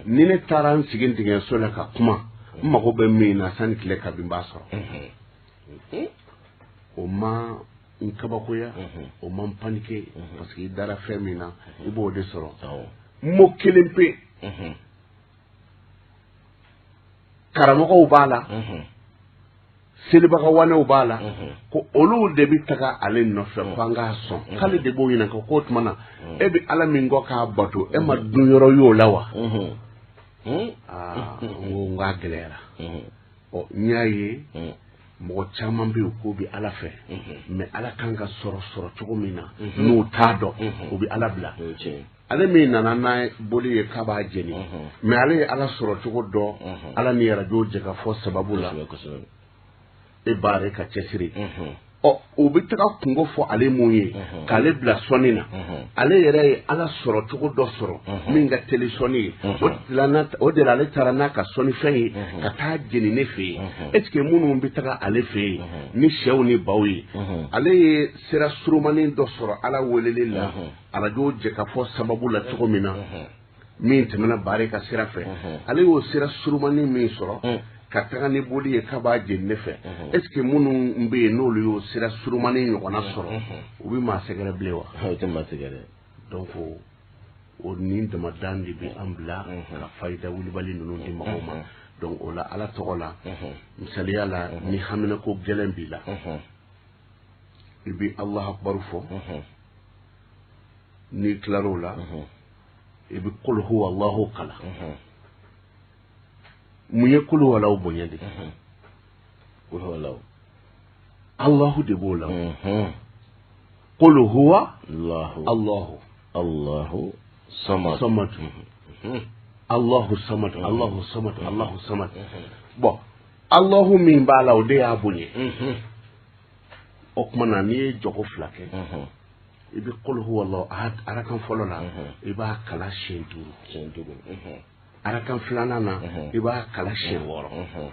ni ne taara n sigi dingɛso la ka kuma n mago bɛ min na sanni tile ka bin b'a sɔrɔ o ma n kabakoya o ma n panike parce que i dara fɛn min na i b'o de sɔrɔ mo kelen pe karamɔgɔw b'a la selibaga wanew b'a la ko olu de bɛ taga ale nɔfɛ ko an k'a sɔn k'ale de b'o ɲininka k'o tuma na e bɛ ala min kɔ k'a bato e ma dun yɔrɔ y'o la wa ngo nga gɛlɛyara n y'a ye mɔgɔ caman bɛ yen k'o bɛ ala fɛ mais ala kan ka sɔrɔ cogo min na n'o t'a dɔn o bɛ ala bila ale min nana n'a boli ye k'a b'a jeni mais ale ye ala sɔrɔ cogo dɔn ala ni arajo jɛ ka fɔ sababu la e baare ka cɛsiri o bɛ taga kungo fɔ ale mun ye k'ale bila sɔnni na ale yɛrɛ ye ala sɔrɔ cogo dɔ sɔrɔ min ka teli sɔnni ye o de la ale taara n'a ka sɔnnifɛn ye ka taa jeni ne fɛ yen est-ce que minnu bɛ taga ale fɛ yen ni sɛw ni baw ye ale ye sira surumanin dɔ sɔrɔ ala weleli la arajo jɛ ka fɔ sababu la cogo min na min tɛmɛna baare ka sira fɛ ale y'o sira surumanin min sɔrɔ ka taga ni boli ye k'a b'a jeni ne fɛ est-ce que minnu bɛ yen n'olu y'o sira surumanin ɲɔgɔnna sɔrɔ u bɛ maa sɛgɛrɛ bilen wa? o tɛ maa sɛgɛrɛ. donc o nin damadan de bɛ an bila ka fayida wulibali ninnu di mɔgɔw ma donc o la ala tɔgɔ la misaliya la ni haminako gɛlɛn b'i la i bɛ Allahu akbar fɔ n'i tilar'o la i bɛ qul huwa Allahu kala mun ye kulu walaw bonya de kulu walaw Allahu de b'o la kulu huwa Allahu samad Allahu samad bon Allahu min b'a la o de y'a bonya o kuma na n'i ye jogo fila kɛ i bɛ kulu huwa Allahu ahad arakan fɔlɔ la i b'a kala siɲɛ duuru arakan filanan na i b'a kala siɲɛ 6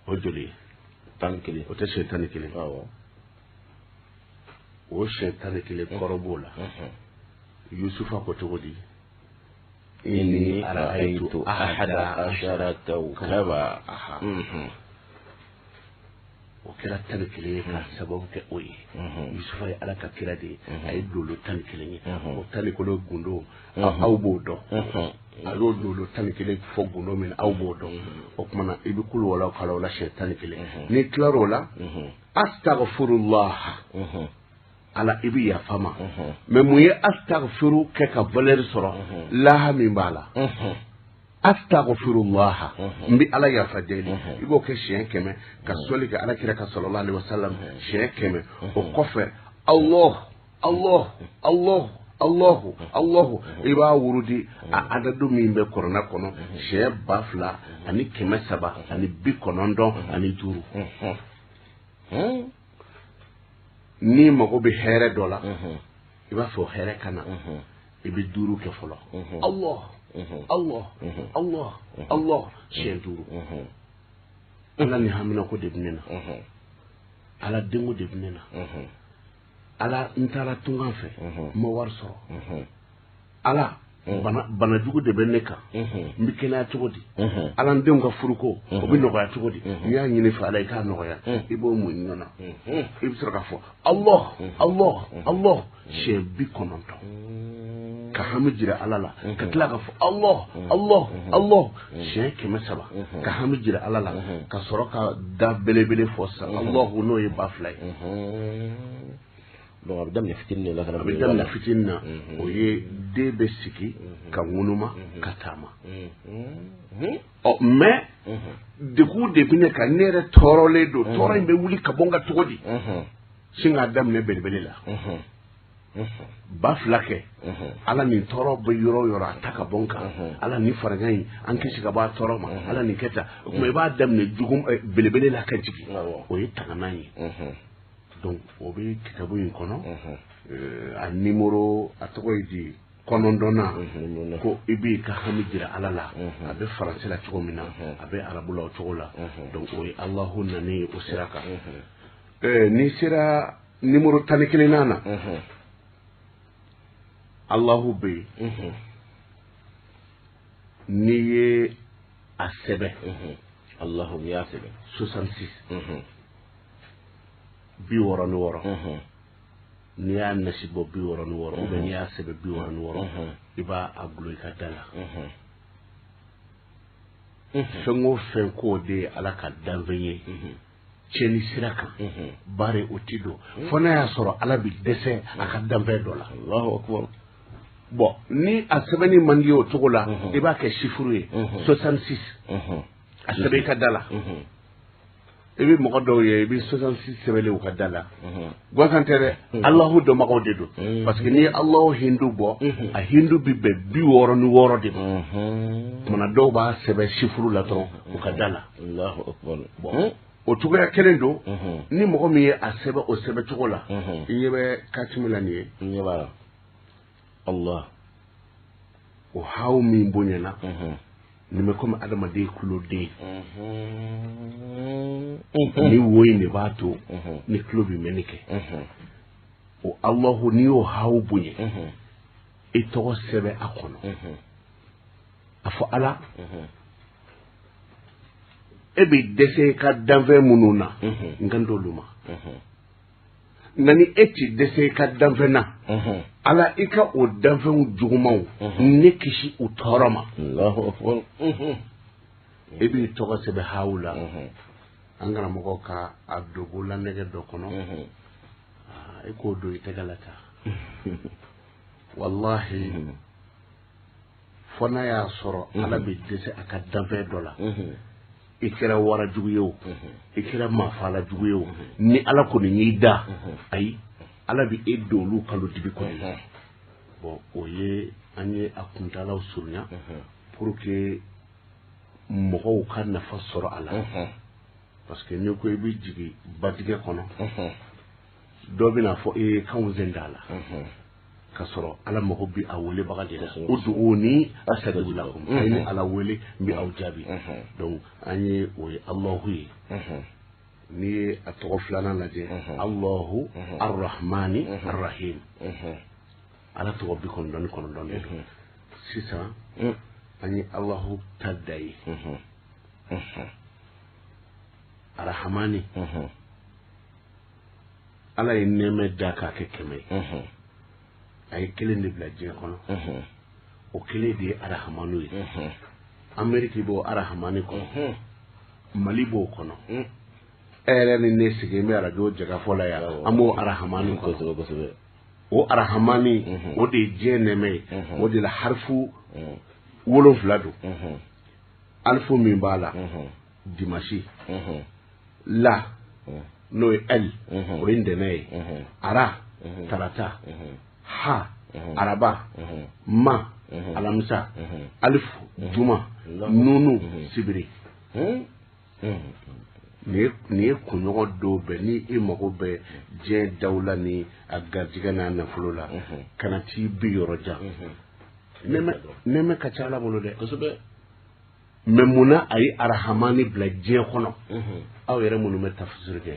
o joli 11 o tɛ siɲɛ 11 o siɲɛ 11 kɔrɔ b'o la Yusufa ko cogo di inni ara'aytu ahada ashara kawkaba o kɛra 11 ye ka sababu kɛ o ye Yusufa ye ala ka kira de ye a ye dolo 11 ye o 11 gundo aw b'o dɔn a y'o dolo 11 fɔ gundo min aw b'o dɔn o kumana i bɛ kulu walaw kala o la siɲɛ 11 n'i tilar'o la astaghfirullah ala i bɛ yafa ma mais mun ye astaghfiru kɛ ka valeur sɔrɔ laha min b'a la astaghfirullah mbi ala yafa deli i b'o kɛ siɲɛ 100 ka sɔli kɛ ala kira ka sallallahu alaihi wasallam siɲɛ 100 o kɔfɛ Allahu i b'a wurudi a adadu min bɛ kɔrɔna kɔnɔ siɲɛ 2000 ani 300 ani 95 ani 5 ni mago bɛ hɛrɛ dɔ la i b'a fɔ hɛrɛ kana i bɛ 5 kɛ fɔlɔ Allah siɲɛ 5 ala ni hamina ko de bɛ ne na ala dengo de bɛ ne na ala n taara tungan fɛ n ma wari sɔrɔ ala bana jugu de bɛ ne kan n bɛ kɛnɛya cogo di ala n denw ka furuko o bɛ nɔgɔya cogo di n'i y'a ɲini fɛ ala i k'a nɔgɔya i b'o mun ɲɔgɔn na i bɛ sɔrɔ k'a fɔ Allah siɲɛ 90 ka hami jira ala la ka tila ka fɔ Allah siɲɛ 300 ka hami jira ala la ka sɔrɔ ka da belebele fɔ sa Allahu n'o ye ba 2 ye donc a bɛ daminɛ fitinin de la a bɛ daminɛ fitinin na o ye den bɛ sigi ka ŋunuma ka taama mais degun de bɛ ne kan ne yɛrɛ tɔɔrɔlen don tɔɔrɔ in bɛ wuli ka bɔ n ka cogo di sin k'a daminɛ belebele la ba 2 kɛ ala nin tɔɔrɔ bɛ yɔrɔ o yɔrɔ a ta ka bɔ n kan ala nin farigan in an kisi ka bɔ a tɔɔrɔ ma ala nin kɛ tan o tuma i b'a daminɛ jugu belebele la ka jigin o ye tanganan ye donc o bɛ kitabu in kɔnɔ a numéro a tɔgɔ ye di 9 ko i b'i ka hami jira ala la a bɛ faransi la cogo min na a bɛ arabu la o cogo la donc o ye Allahu nani o sira kan n'i sera numéro 11 na Allahu bɛ yen n'i ye a sɛbɛn Allahu n'i y'a sɛbɛn 66 66 n'i y'a nasi bɔ 66 ou bien n'i y'a sɛbɛn 66 i b'a a gulo i ka da la fɛn o fɛn k'o de ye ala ka danfɛn ye tiɲɛni sira kan bari o ti don fo n'a y'a sɔrɔ ala bɛ dɛsɛ a ka danfɛn dɔ la Allahu akbar bon ni a sɛbɛnni man di o cogo la i b'a kɛ chiffre ye 66 a sɛbɛn i ka da la i bɛ mɔgɔ dɔw ye i bɛ 66 sɛbɛnlen u ka da la gansan tɛ dɛ Alahu dɔnbagaw de don parce que n'i ye Alahu hindu bɔ a hindu bi bɛn 66 de ma tumana dɔw b'a sɛbɛn chiffre la dɔrɔn u ka da la bon o cogoya kelen don ni mɔgɔ min ye a sɛbɛn o sɛbɛn cogo la i ɲɛ bɛ Kasimu la nin ye ɲɛ b'a la Allah o haw min bonyana nin bɛ komi adamaden kuloden ni wo in de b'a to ni kulo bɛ mɛnni kɛ o Alahu n'i y'o haw bonya i tɔgɔ sɛbɛn a kɔnɔ a fɔ Ala e bɛ dɛsɛ ka danfɛn minnu na n kan t'olu ma nka ni e ti dɛsɛ ka danfɛn na Ala i ka o danfɛnw jugumanw ne kisi u tɔɔrɔ ma e b'i tɔgɔ sɛbɛn haw la an karamɔgɔ ka a dogo la nɛgɛ dɔ kɔnɔ e k'o don i tɛgɛ la ta wallahi fɔ n'a y'a sɔrɔ Ala bɛ dɛsɛ a ka danfɛn dɔ la i kɛra warajugu ye o i kɛra maafaalajugu ye o ni Ala kɔni y'i da ayi Ala bɛ e don olu kalo dibi kɔnɔ bon o ye an ye a kuntalaw surunya pour que mɔgɔw ka nafa sɔrɔ a la parce que n'i ko i bɛ jigin batigɛ kɔnɔ dɔ bɛna fɔ e ye kanw zɛnda la ka sɔrɔ Ala mago bɛ a welebaga de la o dugu ni asadu la a ye Ala wele n bɛ aw jaabi donc an ye o ye Alahu ye n'i ye a tɔgɔ filanan lajɛ Alahu arrahmani arrahim Ala tɔgɔ 99 de don sisan an ye Alahu ta da ye arrahmani Ala ye nɛɛmɛ da k'a kɛ 100 ye a ye kelen de bila diɲɛ kɔnɔ o kelen de ye arahamanu ye Amérique b'o arahamani kɔnɔ Mali b'o kɔnɔ e yɛrɛ ni ne sigi n bɛ arajo jagafɔ la yan an b'o arahamani kɔnɔ o arahamani o de ye diɲɛ nɛɛmɛ ye o de la harifu 7 don alifu min b'a la dimanche la n'o ye L o ye ntɛnɛn ye ara tarata ha araba ma alamisa alifu juma nunu sibiri nin ye kunɲɔgɔn dɔw bɛɛ ni e mago bɛ diɲɛ daw la ni a garijɛgɛ n'a nafolo la kana t'i bi yɔrɔ jan nɛɛmɛ ka ca Ala bolo dɛ mais munna a ye arahamani bila diɲɛ kɔnɔ aw yɛrɛ minnu bɛ tafsir kɛ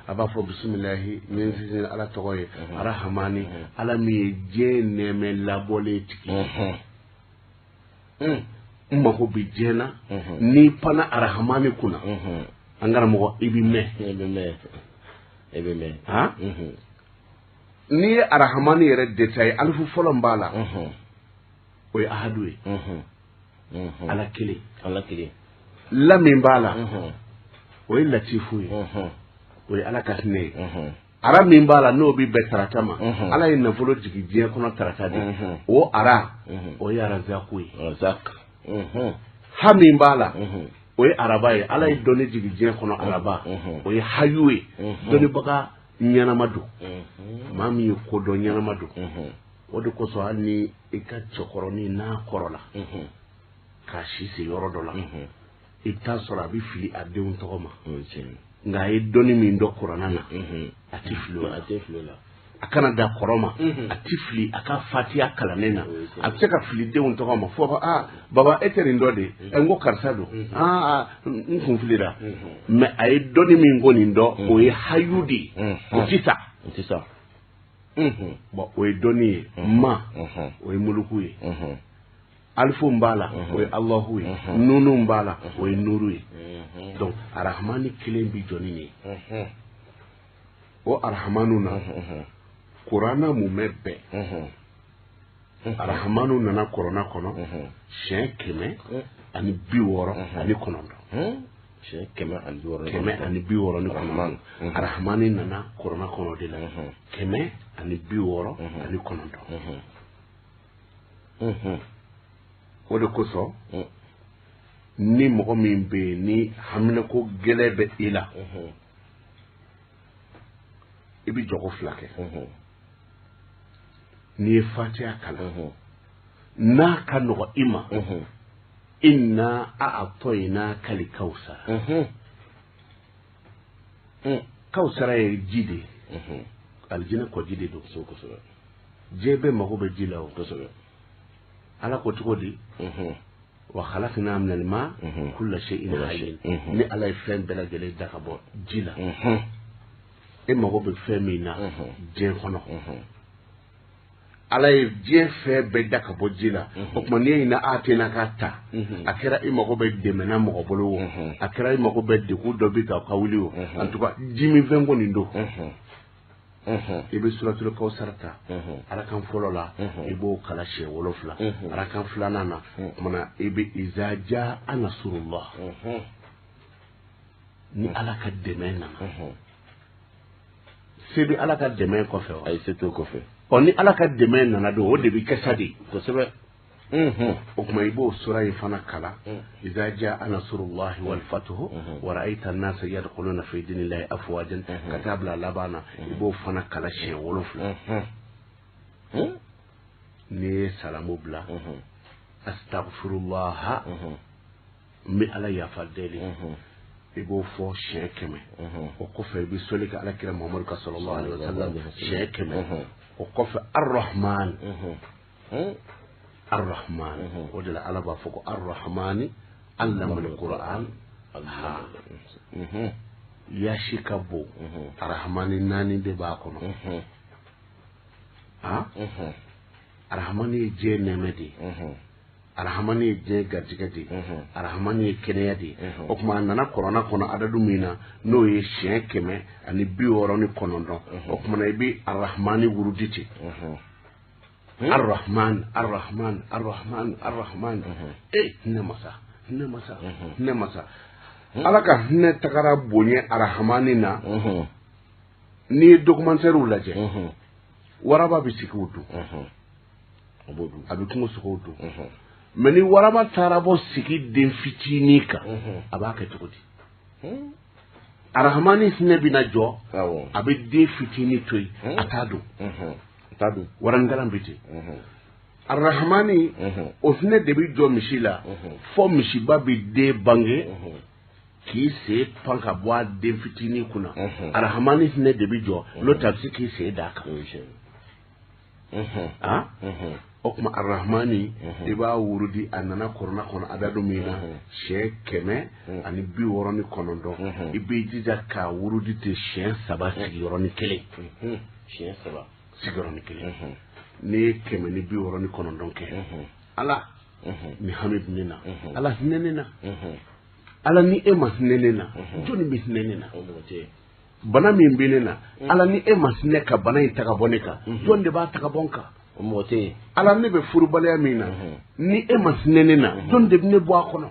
a b'a fɔ bisimilahi min sinsin Ala tɔgɔ ye arahamani Ala min ye diɲɛ nɛɛmɛ labɔlen tigi n mago bɛ diɲɛ na n'i panna arahamani kunna an karamɔgɔ i bɛ mɛn n'i ye arahamani yɛrɛ détaillé alifu fɔlɔ min b'a la o ye ahadu ye Ala kelen la min b'a la o ye latifu ye o ye Ala ka hinɛ ye ara min b'a la n'o bɛ bɛn tarata ma Ala ye nafolo jigin diɲɛ kɔnɔ tarata de o ara o ye arazaku ye ha min b'a la o ye araba ye Ala ye dɔnni jigin diɲɛ kɔnɔ araba o ye hayu ye dɔnnibaga ɲɛnama don maa min ye kodɔn ɲɛnama don o de kosɔn hali ni i ka cɛkɔrɔni n'a kɔrɔ la k'a si se yɔrɔ dɔ la i bɛ taa sɔrɔ a bɛ fili a denw tɔgɔ ma nka a ye dɔnni min dɔn kuranna na a tɛ fili o la a kana da kɔrɔ ma a tɛ fili a ka fatiya kalannen na a bɛ se ka fili denw tɔgɔ ma fo baba e tɛ nin dɔ de n ko karisa don n kun filira mais a ye dɔnni min ko nin dɔn o ye hayu de ye o tɛ sa bon o ye dɔnni ye ma o ye muluku ye alifu b'a la o ye Alahu ye nunu b'a la o ye nuru ye donc arahamani kelen bi jɔ ni ye o arahamanu na kuranna mun bɛ bɛn arahamanu nana kuranna kɔnɔ siɲɛ 169 siɲɛ 169 169 arahamani nana kuranna kɔnɔ de la 169 o de kosɔn ni mɔgɔ min bɛ yen ni haminako gɛlɛn bɛ i la i bɛ jɔgo 2 kɛ n'i ye fatiha kalan n'a ka nɔgɔ i ma inna a'tainaka al-kawsar kawsara ye ji de aljina ko ji de do je bɛ mago bɛ ji la o ala ko cogo di wa khalaqna min al-ma kulla shay'in hayy ni ala ye fɛn bɛɛ lajɛlen da ka bɔ ji la e mago bɛ fɛn min na diɲɛ kɔnɔ ala ye diɲɛ fɛn bɛɛ da ka bɔ ji la o tuma n'i ye na atena ka ta a kɛra i mago bɛ dɛmɛna mɔgɔ bolo o a kɛra i mago bɛ degun dɔ bi ka wuli o en tout cas ji min fɛn ko nin don i bɛ suratul kawsar ta ala kan fɔlɔ la i b'o kala siɲɛ 7 ala kan filanan na mana i bɛ iza jaa nasrullah ni ala ka dɛmɛ nana se bɛ ala ka dɛmɛ kɔfɛ wa ayi se t'o kɔfɛ ni ala ka dɛmɛ nana don o de bɛ kɛ sa de kosɛbɛ o kuma i b'o sura in fana kala iza jaa nasrullah wal fathu wa ra'aita an-nasa yadkhuluna fi dinillahi afwajan ka taa bila laban na i b'o fana kala siɲɛ 7 ni ye salamu bila astaghfirullah mi ala yafa deli i b'o fɔ siɲɛ 100 o kɔfɛ i bɛ soli kɛ alakira Muhamadu ka sallallahu alaihi wasallam siɲɛ 100 o kɔfɛ ar-rahman o de la ala b'a fɔ ko ar-rahmani allama al-Qur'an yaasi ka bon ar-rahmani 4 de b'a kɔnɔ ar-rahmani ye diɲɛ nɛɛmɛ de ar-rahmani ye diɲɛ garijɛgɛ de ar-rahmani ye kɛnɛya de o tuma a nana kuranna kɔnɔ adadu min na n'o ye siɲɛ 169 o tuma na i bɛ ar-rahmani wurudi ten ar-rahman hinɛ masa ala ka hinɛ tagara bonya ar-rahmani na n'i ye documentaire lajɛ waraba bɛ sigi o don a bɛ kungo sogow don mais ni waraba taara bɔ sigi den fitinin kan a b'a kɛ cogo di ar-rahmani hinɛ bɛna jɔ a bɛ den fitinin to yen a t'a don warangalan bɛ ten ar-rahmani o hinɛ de bɛ jɔ misi la fɔ misiba bɛ den bange k'i sen pan ka bɔ a den fitinin kunna ar-rahmani hinɛ de bɛ jɔ n'o tɛ a bɛ se k'i sen d'a kan o kuma ar-rahmani i b'a wurudi a nana kuranna kɔnɔ adadu min na siɲɛ 169 i b'i jija k'a wurudi ten siɲɛ 3 sigiyɔrɔnin 1 siɲɛ 3 sigiyɔrɔnin 1 n'i ye 169 kɛ ala ni hami bɛ ne na ala hinɛ ne na ala ni e ma hinɛ ne na jɔnni bɛ hinɛ ne na bana min bɛ ne na ala ni e ma hinɛ ka bana in ta ka bɔ ne kan jɔn de b'a ta ka bɔ n kan ala ne bɛ furubaliya min na ni e ma hinɛ ne na jɔn de bɛ ne bɔ a kɔnɔ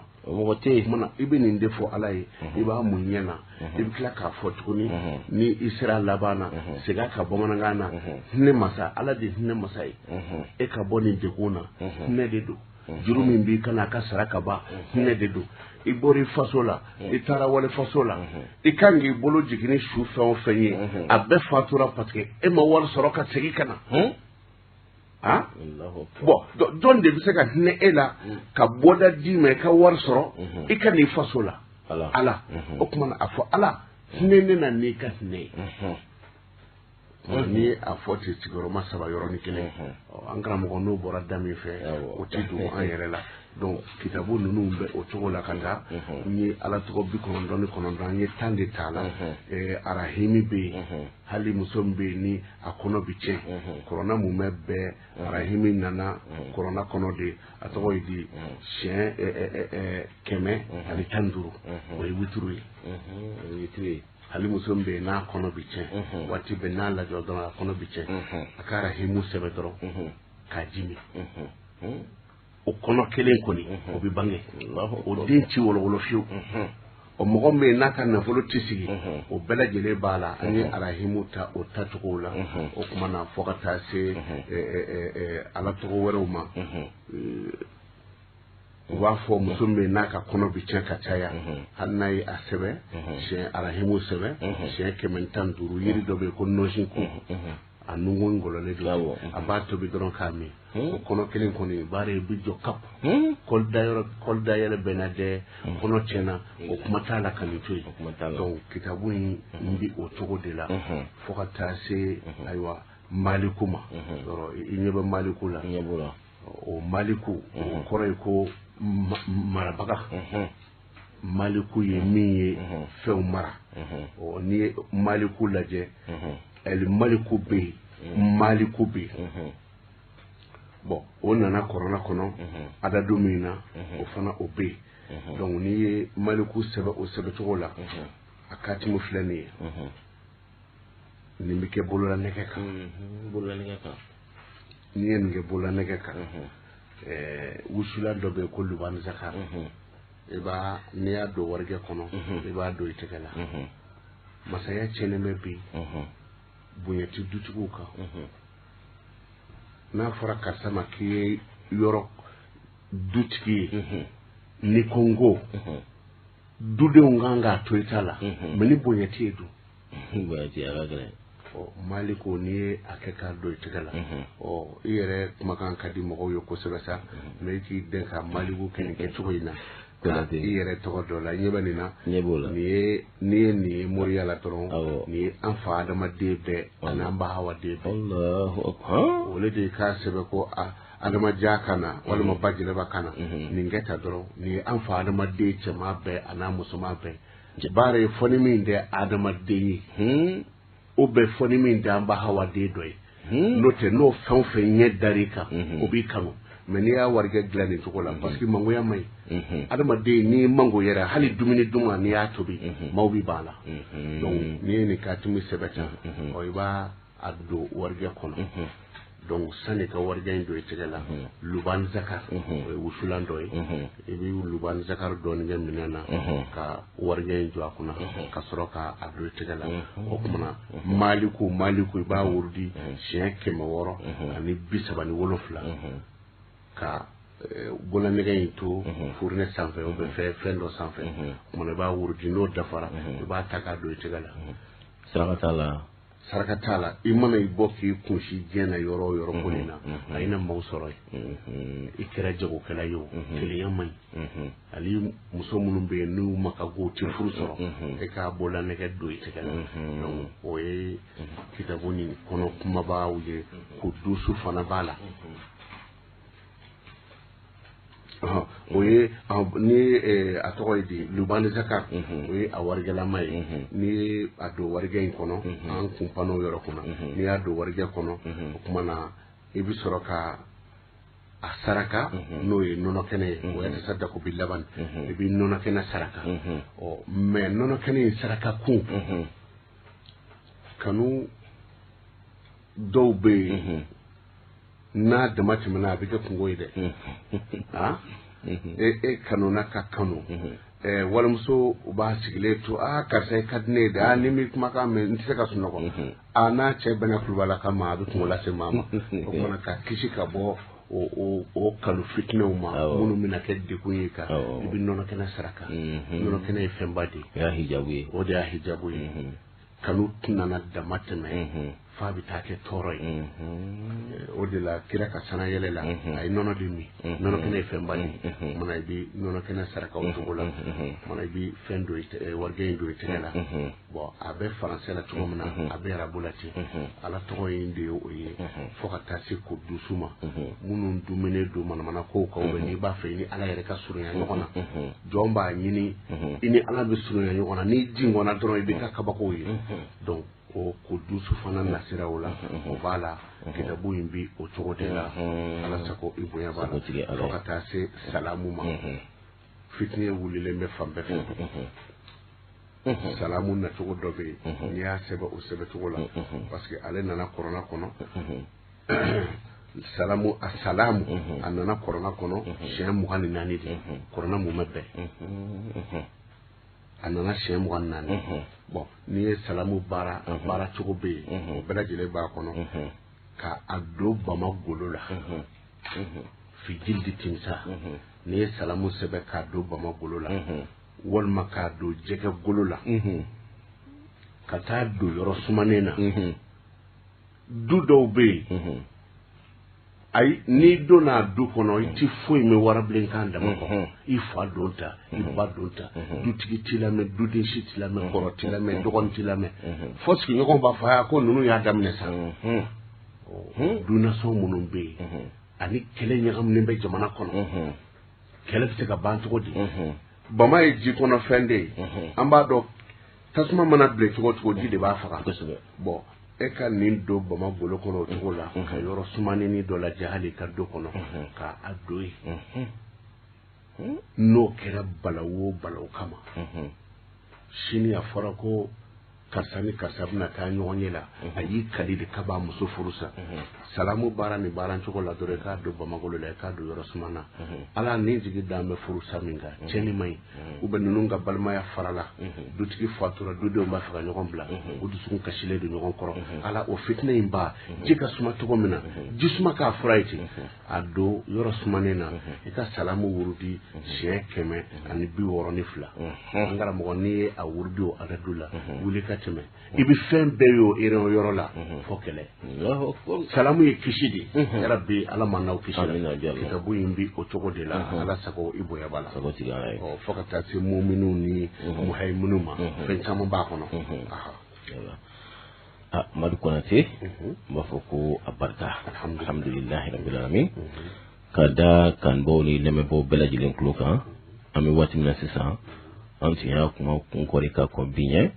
mana i bɛ nin de fɔ ala ye i b'a mun ɲɛ na i bɛ tila k'a fɔ tuguni ni i sera laban na segin a ka bamanankan na hinɛ masa ala de hinɛ masa ye e ka bɔ nin degun na hinɛ de don juru min b'i kana a ka sara ka ban hinɛ de don i bɔra i faso la i taara wale faso la i kan k'i bolo jigin ni su fɛn o fɛn ye a bɛɛ fatura parce que e ma wari sɔrɔ ka segin ka na bon jɔn de bɛ se ka hinɛ e la ka bɔda d'i ma i ka wari sɔrɔ i ka n'i faso la ala o tuma na a fɔ ala hinɛ ne na n'i ka hinɛ ye ni a fɔ ten sigiyɔrɔma 3 yɔrɔnin 1 an karamɔgɔ n'o bɔra da min fɛ o tɛ dogo an yɛrɛ la donc kitabu ninnu bɛ o cogo la ka taa n ye ala tɔgɔ 99 an ye 10 de t'a la arahimi bɛ yen hali muso min bɛ yen ni a kɔnɔ bɛ tiɲɛ kɔrɔna mun bɛ bɛɛ arahimi nana kɔrɔna kɔnɔ de a tɔgɔ ye di siɲɛ 115 o ye witiri ye hali muso min bɛ yen n'a kɔnɔ bɛ tiɲɛ waati bɛɛ n'a lajɛ dɔrɔn a kɔnɔ bɛ tiɲɛ a ka arahimu sɛbɛn dɔrɔn k'a ji min o kɔnɔ kelen kɔni o bɛ bange o den ci wolowolo fiyewu o mɔgɔ min n'a ka nafolo tɛ sigi o bɛɛ lajɛlen b'a la an ye arahimu ta o tacogo la o kuma na fo ka taa se ala tɔgɔ wɛrɛw ma u b'a fɔ muso min n'a ka kɔnɔ bi tiɲɛ ka caya hali n'a ye a sɛbɛn siɲɛ arahimu sɛbɛn siɲɛ 115 yiri dɔ bɛ yen ko nɔsin ko a nungun ngɔlɔlen don a b'a tobi dɔrɔn k'a min o kɔnɔ kelen kɔni baara i bi jɔ kap kɔli dayɛlɛ bɛnna dɛ kɔnɔ tiɲɛna o kuma t'a la ka nin to yen donc kitabu in bi o cogo de la fo ka taa se ayiwa maliku ma yɔrɔ i ɲɛ bɛ maliku la o maliku o kɔrɔ ye ko marabaga maliku ye min ye fɛnw mara n'i ye maliku lajɛ el maliku bɛ yen maliku bɛ yen bon o nana kɔrɔna kɔnɔ adadu min na o fana o bɛ yen donc n'i ye maliku sɛbɛn o sɛbɛcogo la a katimu filɛ nin ye nin bɛ kɛ bolola nɛgɛ kan n'i ye nin kɛ bolola nɛgɛ kan wusula dɔ bɛ yen ko lubani zakari i b'a n'i y'a don warikɛ kɔnɔ i b'a don i tɛgɛ la masaya tiɲɛnen bɛ bi bonya tɛ dutigiw kan n'a fɔra karisa ma k'i ye yɔrɔ dutigi ye ni ko n ko dudenw kan k'a to i ta la mɛ ni bonya tɛ yen dun maliku n'i ye a kɛ k'a don i tɛgɛ la i yɛrɛ kumakan ka di mɔgɔw ye kosɛbɛ sa mɛ i k'i dɛn ka maliku kɛ nin kɛcogo in na i yɛrɛ tɔgɔ dɔ la ɲɛ bɛ nin na n'i ye nin ye moriya la dɔrɔn nin ye an fa adamaden bɛɛ ani an ba hawaden bɛɛ o le de k'a sɛbɛn ko adamaja kana walima ba jɛnɛba kana nin kɛ ta dɔrɔn nin ye an fa adamaden cɛman bɛɛ ani an musoman bɛɛ baara ye fɔni min tɛ adamaden ye o bɛ fɔni min tɛ an ba hawaden dɔ ye n'o tɛ n'o fɛn o fɛn ɲɛ dar'i kan o b'i kanu mɛ n'i y'a warikɛ dilan nin cogo la parce que mangoya man ɲi adamaden n'i mango yɛrɛ hali dumuni dun n'i y'a tobi maaw bi ban la donc n'i ye nin katimu sɛbɛn ta i b'a don warikɛ kɔnɔ donc sani ka warikɛ in don i tɛgɛ la lubani zakari o ye wusulan dɔ ye i bɛ lubani zakari dɔɔnin kɛ minɛn na ka warikɛ in jɔ a kunna ka sɔrɔ k'a don i tɛgɛ la o kumana maliku i b'a wurudi siɲɛ 600 ani 37 ka bololanɛgɛ in to furinɛ sanfɛ o bɛ fɛn dɔ sanfɛ kumana i b'a wurudi n'o dafara i b'a ta k'a don i tɛgɛ la saraka t'a la i mana i bɔ k'i kunsi diɲɛ na yɔrɔ o yɔrɔ ko nin na a ye na maaw sɔrɔ yen i kɛra jagokɛla ye o kelenya man ɲi hali muso minnu bɛ yen n'u ma ka go u tɛ furu sɔrɔ e k'a bololanɛgɛ don i tɛgɛ la donc o ye kitabu nin kɔnɔ kumabaw ye ko dusu fana b'a la o ye ni a tɔgɔ ye di lubani zakari o ye a warikɛlama ye n'i ye a don warikɛ in kɔnɔ an kun pan'o yɔrɔ kunna n'i y'a don warikɛ kɔnɔ o kuma na i bɛ sɔrɔ ka a saraka n'o ye nɔnɔ kɛnɛ ye o ye tasa dako bi laban i bɛ nɔnɔ kɛnɛ saraka mɛ nɔnɔ kɛnɛ in saraka kun kanu dɔw bɛ yen n'a dama tɛmɛna a bɛ kɛ kungo ye dɛ e kanu na ka kanu walimuso u b'a sigilen to karisa i ka di ne ye dɛ ni mi kumakan mɛn n tɛ se ka sunɔgɔ n'a cɛ bɛnna kulubala ka ma a bɛ kungo lase maa ma o kumana ka kisi ka bɔ o kanu fitinɛw ma minnu bɛna kɛ dekun ye kan i bɛ nɔnɔ kɛnɛ saraka nɔnɔ kɛnɛ ye fɛnba de ye o de y'a hijabu ye kanu nana dama tɛmɛ f'a bɛ taa kɛ tɔɔrɔ ye o de la kira ka sana yɛlɛ la a ye nɔnɔ de min nɔnɔ kɛnɛ ye fɛnba de mana i bɛ nɔnɔ kɛnɛ saraka o cogo la mana i bɛ fɛn don warikɛ in don i tɛgɛ la bon a bɛ faransɛ la cogo min na a bɛ arabu la ten ala tɔgɔ in de ye o ye fo ka taa se ko dusu ma minnu dumuni don manamana kow kan ou bien n'i b'a fɛ i ni ala yɛrɛ ka surunya ɲɔgɔn na jɔn b'a ɲini i ni ala bɛ surunya ɲɔgɔn na n'i jingɔnna dɔrɔn i bɛ ka kabakow ye donc o ko dusu fana nasira o la o b'a la kitabu in bi o cogo de la ala sago i bonya b'a la fo ka taa se salamu ma fitini wulilen bɛ fan bɛɛ fɛ salamu nacogo dɔ bɛ yen n'i y'a sɛbɛn o sɛbɛcogo la parce que ale nana kɔrɔna kɔnɔ salamu asalamu a nana kɔrɔna kɔnɔ siɲɛ 24 de kɔrɔna mun bɛ bɛn a nana siɲɛ 24 bon n'i ye salamu baara baara cogo bɛ yen o bɛɛ lajɛlen b'a kɔnɔ ka a don bama golo la fi jildi timsa n'i ye salamu sɛbɛn k'a don bama golo la walima k'a don jɛgɛ golo la ka taa don yɔrɔ sumanen na du dɔw bɛ yen ayi n'i donna du kɔnɔ i ti foyi mɛn warabilenkan dama kɔ i fa don ta i ba don ta dutigi t'i lamɛn duden si t'i lamɛn kɔrɔ t'i lamɛn dɔgɔnin t'i lamɛn fo sigiɲɔgɔnw b'a fɔ a ko ninnu y'a daminɛ sa du nasɔn minnu bɛ yen ani kɛlɛ ɲagaminen bɛ jamana kɔnɔ kɛlɛ bɛ se ka ban cogo di bama ye ji kɔnɔ fɛn de ye an b'a dɔn tasuma mana bilen cogo cogo ji de b'a faga bon e ka nin don bama golo kɔnɔ o cogo la ka yɔrɔ sumanini dɔ lajɛ hali ka do kɔnɔ ka a don yen n'o kɛra balawu o balawu kama sini a fɔra ko karisa ni karisa bɛna taa ɲɔgɔn ye la a y'i kali de k'a b'a muso furu sa salamu baara ni baara cogo la dɔrɔn i k'a don bamagolo la i k'a don yɔrɔ suma na ala ni jigi d'an bɛ furu sa min kan cɛnni man ɲi u bɛ ninnu ka balimaya farala dutigi fatura dudenw b'a fɛ ka ɲɔgɔn bila o dusukun kasilen don ɲɔgɔn kɔrɔ ala o fitinɛ in ba ji ka suma cogo min na ji suma k'a fura ye ten a don yɔrɔ sumanen na i ka salamu wurudi siɲɛ 162 an karamɔgɔ n'i ye a wurudi o adadu la wuli ka tɛmɛ i bɛ fɛn bɛɛ y'o yɔrɔ la fo kɛlɛ salamu ye kisi de yɛrɛ bi ala ma n'aw kisi la kitabu in bi o cogo de la ala sago i bonya b'a la fo ka taa se muminun ni muhaimunu ma fɛn caman b'a kɔnɔ Madu Konate n b'a fɔ ko a barika alhamdulilahi rabbil alamin ka da kanbaw ni lamɛnbaw bɛɛ lajɛlen tulo kan an bɛ waati min na sisan an tun y'a kuma kunkɔri ka kɔn bi ɲɛ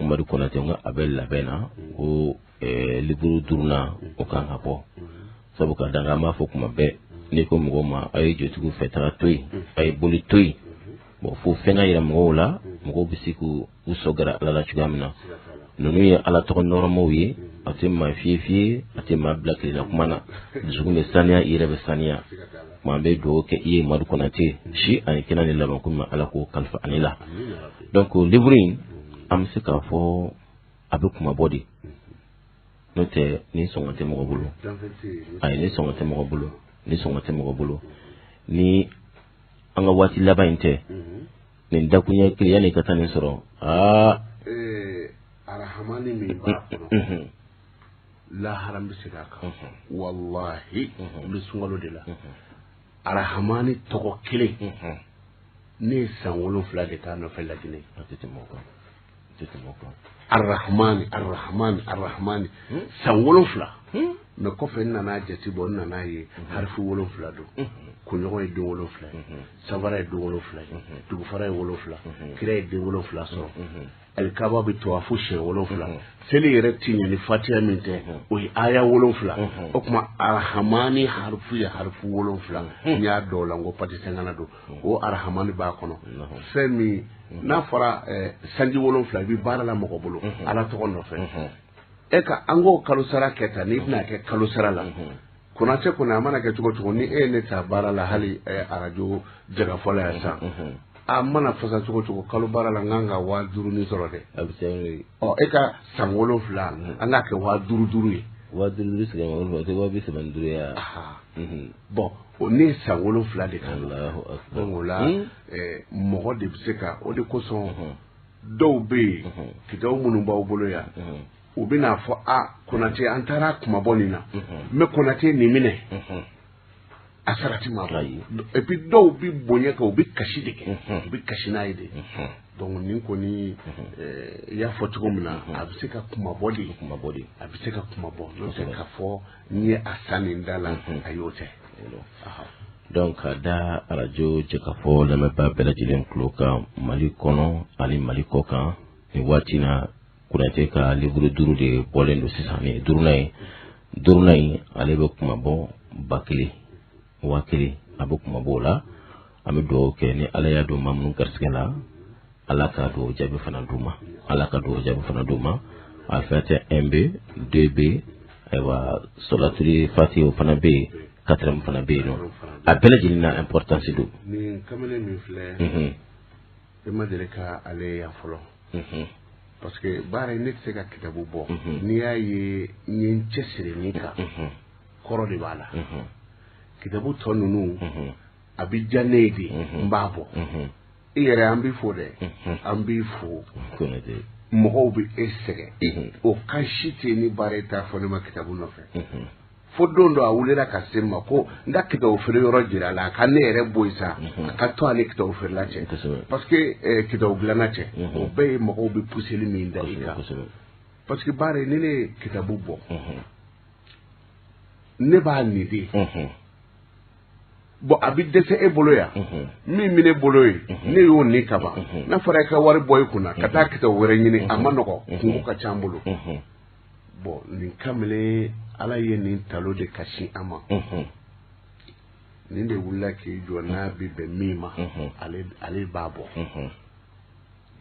Madu Konate nka a bɛ labɛn na ko liburu duruna o kan ka bɔ sabu ka da an b'a fɔ kuma bɛɛ n'i ko mɔgɔw ma a ye jotigiw fɛ taga to yen a ye boli to yen bon fo fɛn ka yira mɔgɔw la mɔgɔw bɛ se k'u sɔgɛra ala la cogoya min na ninnu ye ala tɔgɔ nɔrɔmaw ye a tɛ maa fiye a tɛ maa bila kilela kuma na dusukun bɛ saniya i yɛrɛ bɛ saniya kuma an bɛ dugawu kɛ i ye Madu Konate si ani kɛnɛ ni laban ko ala k'o kalifa ani la donc livre in an bɛ se k'a fɔ a bɛ kuma bɔ de n'o tɛ ni sɔngɔ tɛ mɔgɔ bolo ayi ni sɔngɔ tɛ mɔgɔ bolo ni sɔngɔ tɛ mɔgɔ bolo ni an ka waati laban in tɛ nin dakuɲɛ kelen yanni ka taa nin sɔrɔ arahamani min b'a kɔnɔ lahara bɛ se k'a kan wallahi n bɛ sunkalo de la arahamani tɔgɔ kelen ne ye san 7 de k'a nɔfɛ Laginɛ arrahmani san 7 mais kɔfɛ n nana jate bɔ n nana ye harifu 7 don kunɲɔgɔn ye den 7 safara ye den 7 dugufara ye 7 kira ye den 7 sɔrɔ alikaba bɛ to a fo siɲɛ 7 seli yɛrɛ ti ɲɛ ni fatiha min tɛ o ye aya 7 o kuma arahamani harifu ye harifu 7 n y'a dɔw la n ko pati sɛngana don o arahamani b'a kɔnɔ fɛn min n'a fɔra sanji 7 i bɛ baara la mɔgɔ bolo ala tɔgɔ nɔfɛ e ka an k'o kalo sara kɛ tan n'i bɛna kɛ kalo sara la Konate kɔni a mana kɛ cogo cogo ni e ye ne ta baara la hali arajo jagafɔla yan san a mana fasa cogo cogo kalo baara la n kan ka 5000 sɔrɔ dɛ e ka san 7 an k'a kɛ 5000 ye 5000 sigi ma olu tɛ 275 ya bon ne ye san 7 de kan donc o la mɔgɔ de bɛ se ka o de kosɔn dɔw bɛ yen kitabu minnu b'aw bolo yan u bɛna fɔ Konate an taara kuma bɔ nin na mais Konate nin minɛ a sarati ma et puis dɔw bi bonya kɛ u bi kasi de kɛ u bi kasi n'a ye de donc nin kɔni i y'a fɔ cogo min na a bɛ se ka kuma bɔ de a bɛ se ka kuma bɔ n'o tɛ k'a fɔ n ye a san nin da la a y'o tɛ donc ka da arajo jɛkafɔ lamɛnbaa bɛɛ lajɛlen tulo kan Mali kɔnɔ ani Mali kɔ kan nin waati na Konate ka livre 5 de bɔlen don sisan ni duruna in ale bɛ kuma bɔ 1000 1000 a bɛ kuma bɔ o la an bɛ dugawu kɛ ni ala y'a don maa minnu garisɛgɛ la ala ka don jaabi fana d'u ma a fɛ tɛ 1B 2B ayiwa solatiri fati o fana bɛ yen 4 fana bɛ yen nɔ a bɛɛ lajɛlen na importance don nin kamalen min filɛ ma deli ka ale ya fɔlɔ parce que baara ne tɛ se ka kitabu bɔ n'i y'a ye n ye n cɛsiri min kan kɔrɔ de b'a la kitabu tɔ ninnu a bɛ diya ne ye de n b'a bɔ i yɛrɛ an b'i fo dɛ an b'i fo mɔgɔw bɛ e sɛgɛn o kan si tɛ ni baara ye t'a fɔ ne ma kitabu nɔfɛ fo don dɔ a wulila ka se ma ko n ka kitabu feere yɔrɔ jira a la a ka ne yɛrɛ bɔ yen sa a ka to ale kitabu feerela cɛ parce que kitabu dilanna cɛ o bɛɛ ye mɔgɔw bɛ puseli min da i kan parce que baara ni ne ye kitabu bɔ ne b'a nin de bon a bɛ dɛsɛ e bolo yan min bɛ ne bolo ye ne y'o nin kaban n'a fɔra i ka wari bɔ i kunna ka taa kitabu wɛrɛ ɲini a ma nɔgɔ kungo ka ca n bolo bon nin kamalen ala ye nin talo de kasi an ma nin de wulila k'i jɔ n'a bɛ bɛn min ma ale b'a bɔ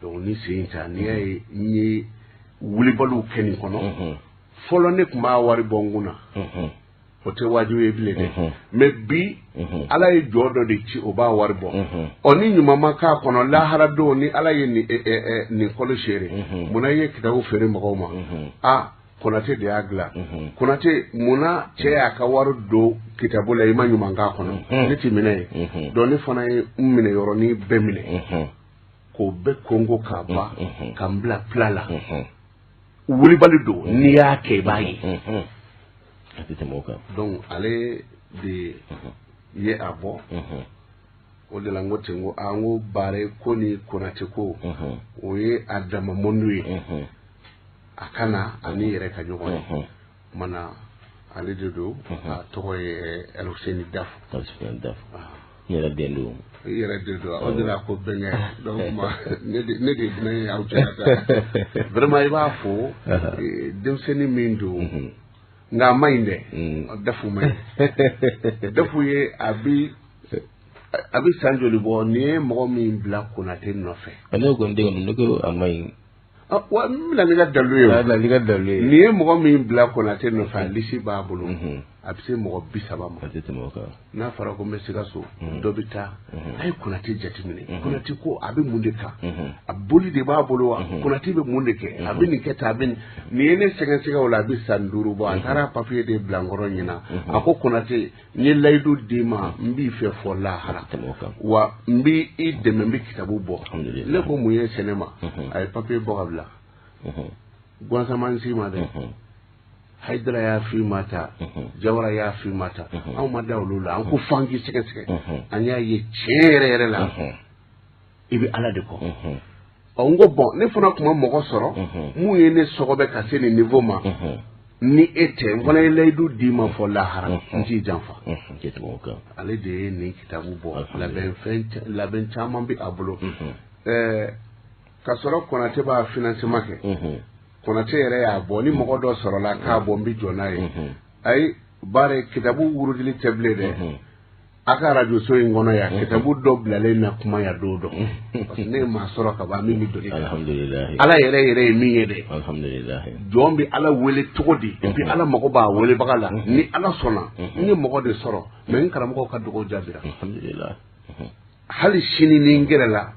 donc ni sen ta n'i y'a ye n ye wulibaliw kɛ nin kɔnɔ fɔlɔ ne tun b'a wari bɔ n kunna o tɛ wajibi ye bilen dɛ mais bi ala ye jɔ dɔ de ci o b'a wari bɔ ɔ ni ɲuman ma k'a kɔnɔ lahara don ni ala ye nin kɔlɔ seere munna ye kitabu feere mɔgɔw ma a Konate de y'a dilan Konate munna cɛ y'a ka wari don kitabu la i ma ɲuman k'a kɔnɔ ne tɛ minɛ ye donc ne fana ye n minɛ yɔrɔnin bɛɛ minɛ k'o bɛɛ kongo k'a ban ka n bila plat la wulibali don n'i y'a kɛ i b'a ye donc ale de ye a bɔ o de la n ko ten n ko baara ko ni Konate ko o ye a dama monde ye a kana ani yɛrɛ ka ɲɔgɔn ye mana ale de don a tɔgɔ ye Aluseni Dafu yɛrɛ den don i yɛrɛ den don o de la ko bɛnkɛ donc ne de bɛn ye aw cɛ vraiment i b'a fɔ denmisɛnnin min don nka a ma ɲi dɛ Dafu ma ɲi Dafu ye a bɛ san joli bɔ nin ye mɔgɔ min bila Konate nɔfɛ ne ko n den ne ko a ma ɲi wa n bɛna ne ka dalu ye nin ye mɔgɔ min bila Konate nɔfɛ a lisi b'a bolo a bɛ se mɔgɔ 30 ma n'a fɔra ko n bɛ Sikaso dɔ bɛ taa a ye Konate jateminɛ Konate ko a bɛ mun de kan a boli de b'a bolo wa Konate bɛ mun de kɛ a bɛ nin kɛ tan a bɛ nin ye ne sɛgɛsɛgɛ o la a bɛ san 5 bɔ a taara papier de bila n kɔrɔ ɲina a ko Konate n ye layidu d'i ma n b'i fɛ fɔ lahara wa n b'i dɛmɛ n bɛ kitabu bɔ ne ko mun ye sɛnɛ ma a ye papier bɔ ka bila Gwansaman si ma dɛ Haidara y'a fi mata Jawara y'a fi mata anw ma da olu la an ko fangi sɛgɛsɛgɛ an y'a ye tiɲɛ yɛrɛ yɛrɛ la i bɛ ala de kɔ ɔ n ko bon ne fana tun ma mɔgɔ sɔrɔ mun ye ne sɔgɔbɛ ka se nin niveau ma ni e tɛ n fana ye layidu d'i ma fɔ lahara n t'i janfa ale de ye nin kitabu bɔ labɛn caman bɛ a bolo ka sɔrɔ Konate b'a financement kɛ Konate yɛrɛ y'a bɔ ni mɔgɔ dɔ sɔrɔla k'a bɔ n bɛ jɔ n'a ye ayi baara kitabu wurudili tɛ bilen dɛ a ka radio so in kɔnɔ yan kitabu dɔ bilalen na kuma ya don dɔ parce que ne ye maa sɔrɔ ka ban min bɛ dɔnni alhamdulillah ala yɛrɛ ye min ye dɛ alhamdulillah jɔn bɛ ala wele cogo di et puis ala mago b'a welebaga la ni ala sɔnna n ye mɔgɔ de sɔrɔ mais n karamɔgɔw ka dugawu jaabira alhamdulillah hali sini ni n gɛrɛ la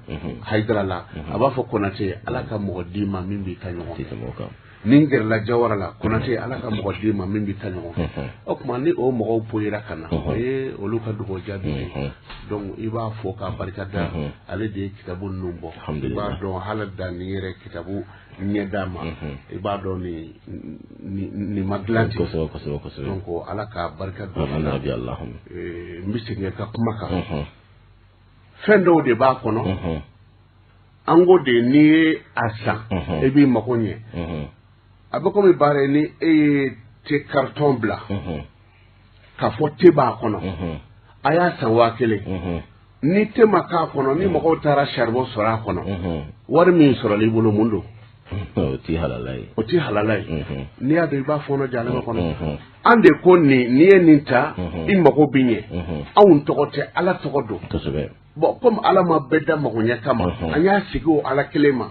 Haidara la a b'a fɔ Konate ala ka mɔgɔ d'i ma min b'i ka ɲɔgɔn fɛ ni n gɛrɛla Jawara la Konate ala ka mɔgɔ d'i ma min b'i ka ɲɔgɔn fɛ o tuma ni o mɔgɔw poyera ka na o ye olu ka dugawu jaabi ye donc i b'a fɔ k'a barika da ale de ye kitabu ninnu bɔ i b'a dɔn hali da nin yɛrɛ kitabu ɲɛ d'a ma i b'a dɔn nin ma dilan ten donc ala ka barika da n bɛ segin ka kuma kan fɛn dɔw de b'a kɔnɔ an ko de n'i ye a san e b'i mago ɲɛ a bɛ komi baara ye ni e ye te carton bila k'a fɔ te b'a kɔnɔ a y'a san 1000 ni te ma k'a kɔnɔ ni mɔgɔw taara charbon sɔrɔ a kɔnɔ wari min sɔrɔla i bolo mun don o ti halala ye n'i y'a dɔn i b'a fɔɔnɔ jalama kɔnɔ an de ko n'i ye nin ta i mago bɛ ɲɛ anw tɔgɔ tɛ ala tɔgɔ don bon comme ala ma bɛɛ da magoɲɛ kama an y'a sigi o ala kelen ma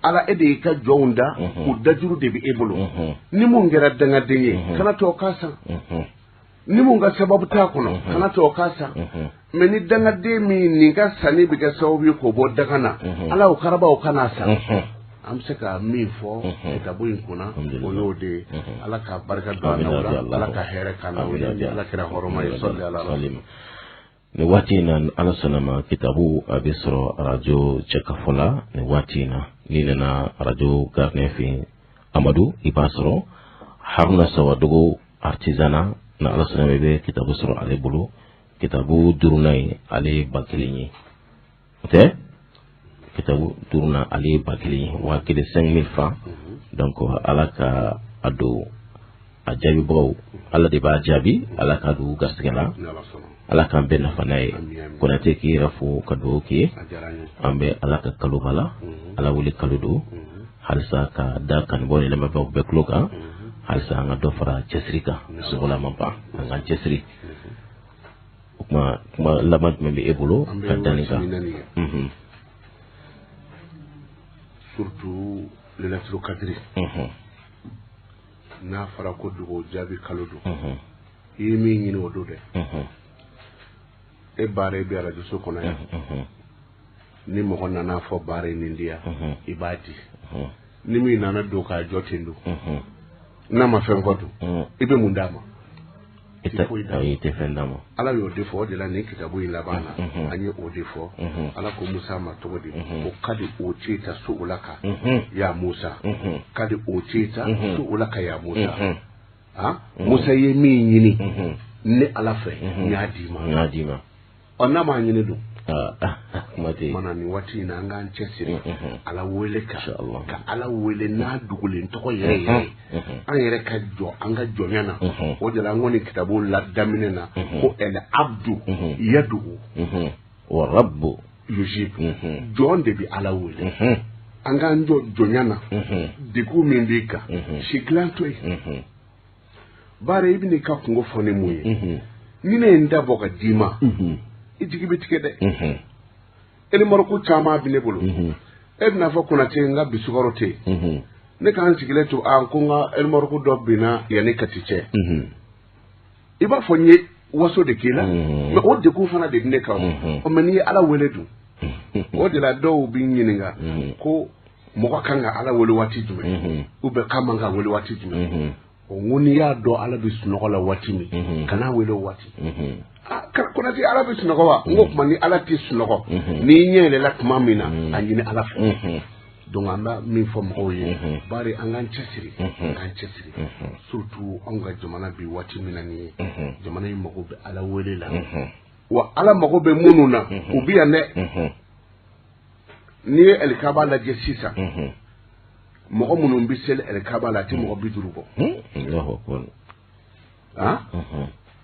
ala e de y'i ka jɔnw da u dajuru de bɛ e bolo ni mun kɛra dangaden ye kana to k'a san ni mun ga sababu ta kono kana to kasa me ni danga de mi ni ga sani bi ga sababu ko bo daga na ala o karaba o kana sa am se ka mi fo ta bu kuna o yo de ala ka barka do na ala ka here kana o ala kira horoma sallallahu alaihi wasallam ni watina ala sanama kitabu abisro radio chekafola ni watina ni na radio garne fi Amadou Ibasro haruna sawadugo artisana na ala sanama be kitabu sro ale bulu kitabu durunai ale bakilini te kitabu duruna ale bakilini wa kide 5000 francs donc ala ka ado ajabi bo ala de ba jabi ala ka du gasgala ala kan ben fanaye konate ki rafu kado ki ambe ala ka kalubala ala wuli kaludo halsa ka da kan boni le mabbe be kloka halsa nga do fara chesrika sugola mamba nga chesri kuma lamat membe ebulo kadanika surtout le latru kadri na fara ko dugo jabi kaludo yimi nyini wodo de e bare bi ala so kona ya ni mo konna na fo bare ni ndia ibati ni mi nana do ka jotindu na ma fen godu ibe mundama ite fendama ala yo defo de la ni kitabu ila bana anyi o defo ala ko musa ma to de o kadi o cheta su ulaka ya musa kadi o cheta su ulaka ya musa musa ye mi nyini ne ala fe nyadima onna ma nyini do mana ni wati na nga nchesiri ala wele ka ala wele na dugule ntoko yere an yere ka jo anga jonyana o de la ngoni kitabu la daminena ko el abdu yadu wa rabbu yujib jonde bi ala wele anga njo jonyana diku mimbika shiklanto bare ibni ka kungo fone muye nine ndabo ka dima ijigi bitike de ele morku chama bine bulu ebna fa kuna tenga bisugarote ne kan sigile to an kunga el morku dobina yani katiche iba fonye waso de kila me o de ku fana de ne ka o mani ala weledu o de la do bi nyininga ko mo kanga ala wele wati jume ube kama nga wele wati jume o nguni ya do ala bisunogola wati mi kana wele wati kuna ti ala bi sunogo wa ngo kuma ni ala ti sunogo ni nyele la kuma mina anjini ala fu donc anda min fo mo ye bari angan chesiri surtout anga jamana bi wati mina ni jamana yi mago be ala wele la wa ala mago be mununa ubiya ne ni el kaba la jesisa mo munun bi sel el kaba la ti mo bi durugo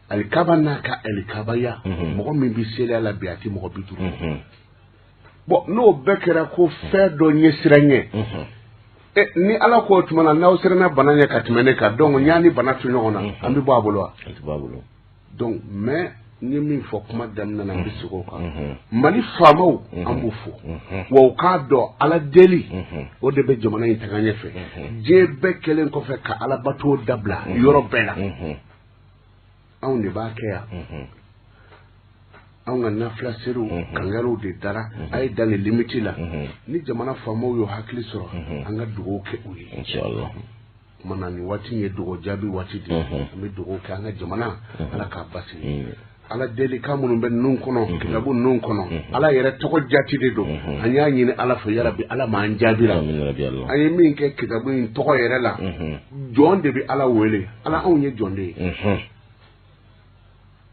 alikaba naka alikaba ya mo min bi sele la biati mo bitu bo no bekera ko fe do nyesiranye ni ala ko tumana na usirana bananya katimene ka donc nyani banatu nyona ambi babolo donc mais ni min fo kuma damna na bisugo ka mali famaw ambufu wo ka do ala deli o de be jomana intaganye fe je bekelen ko fe ka ala bato dabla yoro bela on ne ba kaya on na flasiru kangaro de dara ay dans les limites là ni jamana famo yo hakli soro anga dugo ke uyi inshallah mana ni wati ne dugo jabi wati de mi dugo ke anga jamana ala ka basi ala deli kamun ben nun kono kitabu nun kono ala yere to jati de do anya nyini ala fa ya rabbi ala ma anjabira ay min ke kitabu in to yere la jonde bi ala wele ala onye jonde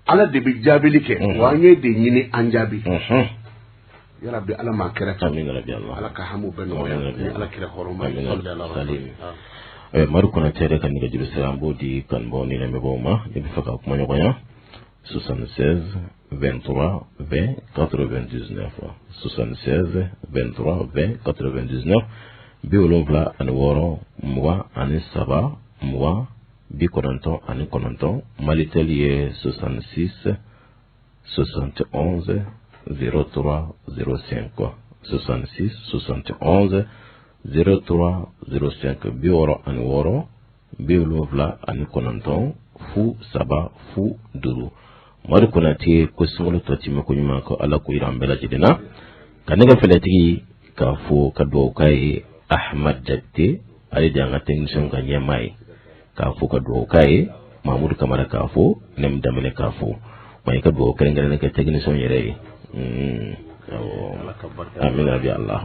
ala de bi jabili ke wanye de nyini anjabi ya rabbi ala ma karata amin rabbi allah ala ka hamu ben wa ala kira horoma sallallahu alaihi wasallam maru kona tere kan ga jiru salambo di kan boni ne meboma de bi faka kuma nyoya 76 23 20 99 76 23 20 99 bi olonvla an woro mwa an saba mwa bi kononton an kononton maliteli 66 71 03 05 66 71 03 05 bi woro an woro 70 ani 9 fu 7 fu 5 Madu Konate ko sungulu toti me ko nyuma ko ala ko iran bela jidina kanega feletigi ka fo ka do kai Ahmad Jatte ali danga tension ka nyamai ka fo ka do kai Mahmud Kamara ka fo nem damene ka fo mai ka do kare ngene ka technician yere amin abi Allah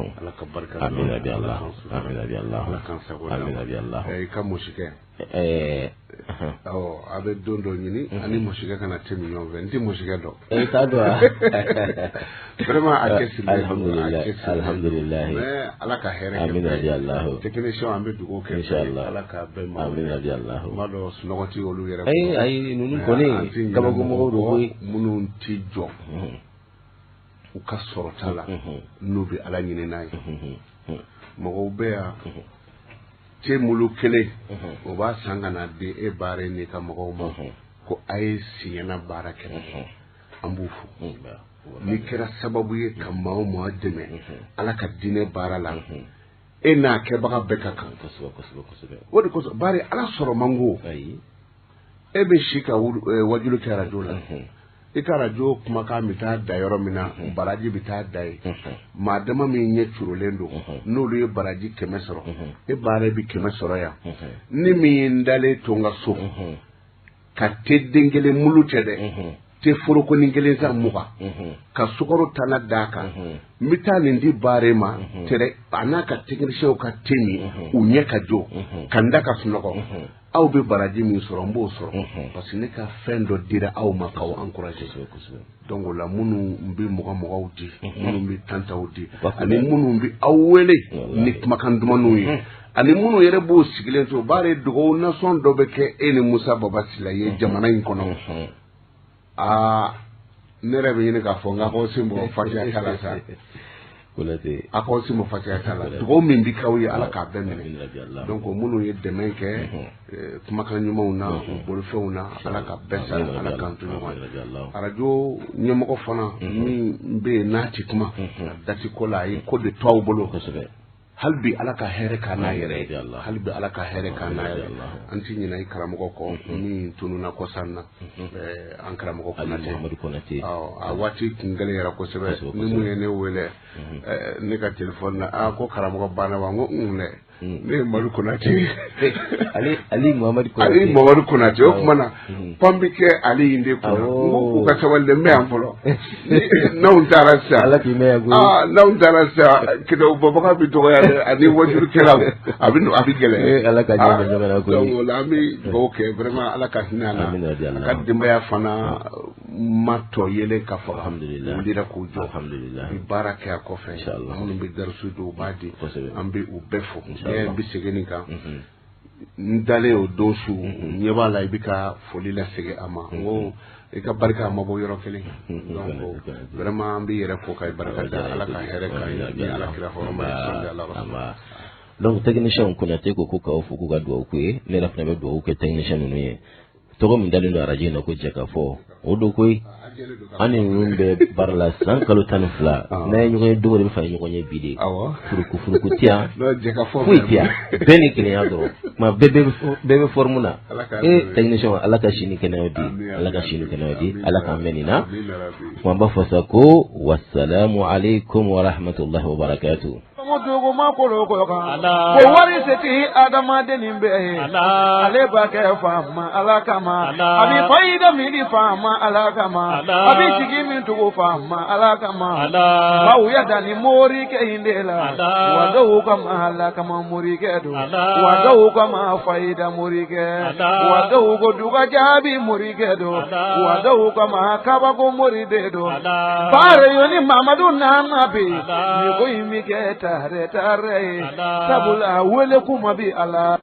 amin abi Allah amin abi Allah amin abi Allah ka musike abe dondo nyini ani musike kana temi nyonve ndi musike do ta do vraiment akesi alhamdulillah ala ka here amin abi Allah technicien ambe dugo ke inshallah ala ka be ma amin abi Allah mado sunogoti olu yere ay nunu ko ni kaba ko mo do koy munun ti jo u ka sɔrɔ ta la n'u bɛ ala ɲini n'a ye mɔgɔw bɛ yan te mulu kelen o b'a san ka na di e baara n'i ka mɔgɔw ma ko a ye siɲɛna baara kɛ an b'u fo n'i kɛra sababu ye ka maa o maa dɛmɛ ala ka diinɛ baara la e n'a kɛbaga bɛɛ ka kan o de kosɔn bari ala sɔrɔ man go e bɛ si ka wajulu kɛ arajo la i ka arajo kumakan bɛ taa da yɔrɔ min na baraji bɛ taa da ye maa dama min ɲɛ curolen don n'olu ye baraji 100 sɔrɔ e baara bɛ 100 sɔrɔ yan ni min ye n dalen to n ka so ka te den kelen mulu cɛ dɛ te forokoni kelen san 20 ka sukaro tana d'a kan n bɛ taa nin di baara ma tɛrɛ a n'a ka technicien ka te min u ɲɛ ka jo ka n da ka sunɔgɔ aw bɛ baraji min sɔrɔ n b'o sɔrɔ parce que ne ka fɛn dɔ dira aw ma k'aw encourager donc o la minnu bɛ mɔgɔw di minnu bɛ tantaw di ani minnu bɛ aw wele ni kumakan dumanw ye ani minnu yɛrɛ b'o sigilen to baara dogow nation dɔ bɛ kɛ e ni Musa Babasila ye jamana in kɔnɔ ne yɛrɛ bɛ ɲini k'a fɔ n ka k'aw se mɔgɔ fatiya kala sa a k'aw se mɔgɔ fatiya kala dogow min bɛ k'aw ye ala k'a bɛɛ minɛ donc minnu ye dɛmɛ kɛ kumakan ɲumanw na bolofɛnw na ala ka bɛɛ sa ala k'an to ɲɔgɔn ye arajo ɲɛmɔgɔ fana min bɛ yen n'a ti kuma dati ko la a ye ko de to aw bolo hali bi ala ka hɛrɛ k'a n'a yɛrɛ ye hali bi ala ka hɛrɛ k'a n'a yɛrɛ an ti ɲinɛ i karamɔgɔ kɔ min tununa kɔsan na an karamɔgɔ Konate a waati kun gɛlɛyara kosɛbɛ ni mun ye ne wele ne ka telefɔni na ko karamɔgɔ banna wa n ko dɛ ne ye Madu Konate Ali Muhammadu Konate o kuma na pan bɛ kɛ Ali in de kunna n ko k'u ka sabali dɛ n bɛ yan fɔlɔ n'anw taara sisan n'anw taara sisan kɛlɛ bɔbaga bɛ dɔgɔya ani wajurukɛlaw a bɛ gɛlɛya ala ka ɲɛ ɲɔgɔn ko donc o la an bɛ dugawu kɛ vraiment ala ka hinɛ a la a ka denbaya fana ma tɔ yelen ka fɔ wulila k'u jɔ bi baara kɛ a kɔfɛ minnu bɛ darisu don u b'a di an bɛ u bɛɛ fo n bɛ segin nin kan n dalen o don su ɲɛ b'a la i bɛ ka foli lasegin a ma n ko i ka barika a ma bɔ yɔrɔ kelen donc vraiment an bɛ yɛrɛ fo ka barika da ala ka hɛrɛ k'a ye ala kira hɔrɔma donc technicien Konate ko k'aw fo k'u ka dugawu k'u ye ne yɛrɛ fana bɛ dugawu kɛ technicien ninnu ye tɔgɔ min dalen don arajo in na ko jɛ ka fɔ o don koyi an ni ninnu bɛ baara la san kalo 12 n'a ye ɲɔgɔn ye don o de bɛ fa ɲɔgɔn ye bi de furuku ti yan foyi ti yan bɛɛ ni kelenya dɔrɔn tuma bɛɛ bɛ forme na technicien ala ka sini kɛnɛyaw di ala ka sini kɛnɛyaw di ala k'an mɛn nin na tuma b'a fɔ sa ko wasalamu alaikum wa rahmatullahi wa barakatuh Mudugu makolo kokan ko wari seti adamaden bɛɛ ye ale b'a kɛ faama ala kama a bɛ fayida min di faama ala kama a bɛ sigi min tugu faama ala kama baw ya danni morikɛ in de la wa dɔw kama ala kama morikɛ don wa dɔw kama fayida morikɛ wa dɔw ko duga jaabi morikɛ don wa dɔw kama kabako mori de don baara yoni Mamadu nana bi ni ko in mi kɛ tare sabula wele kuma bi ala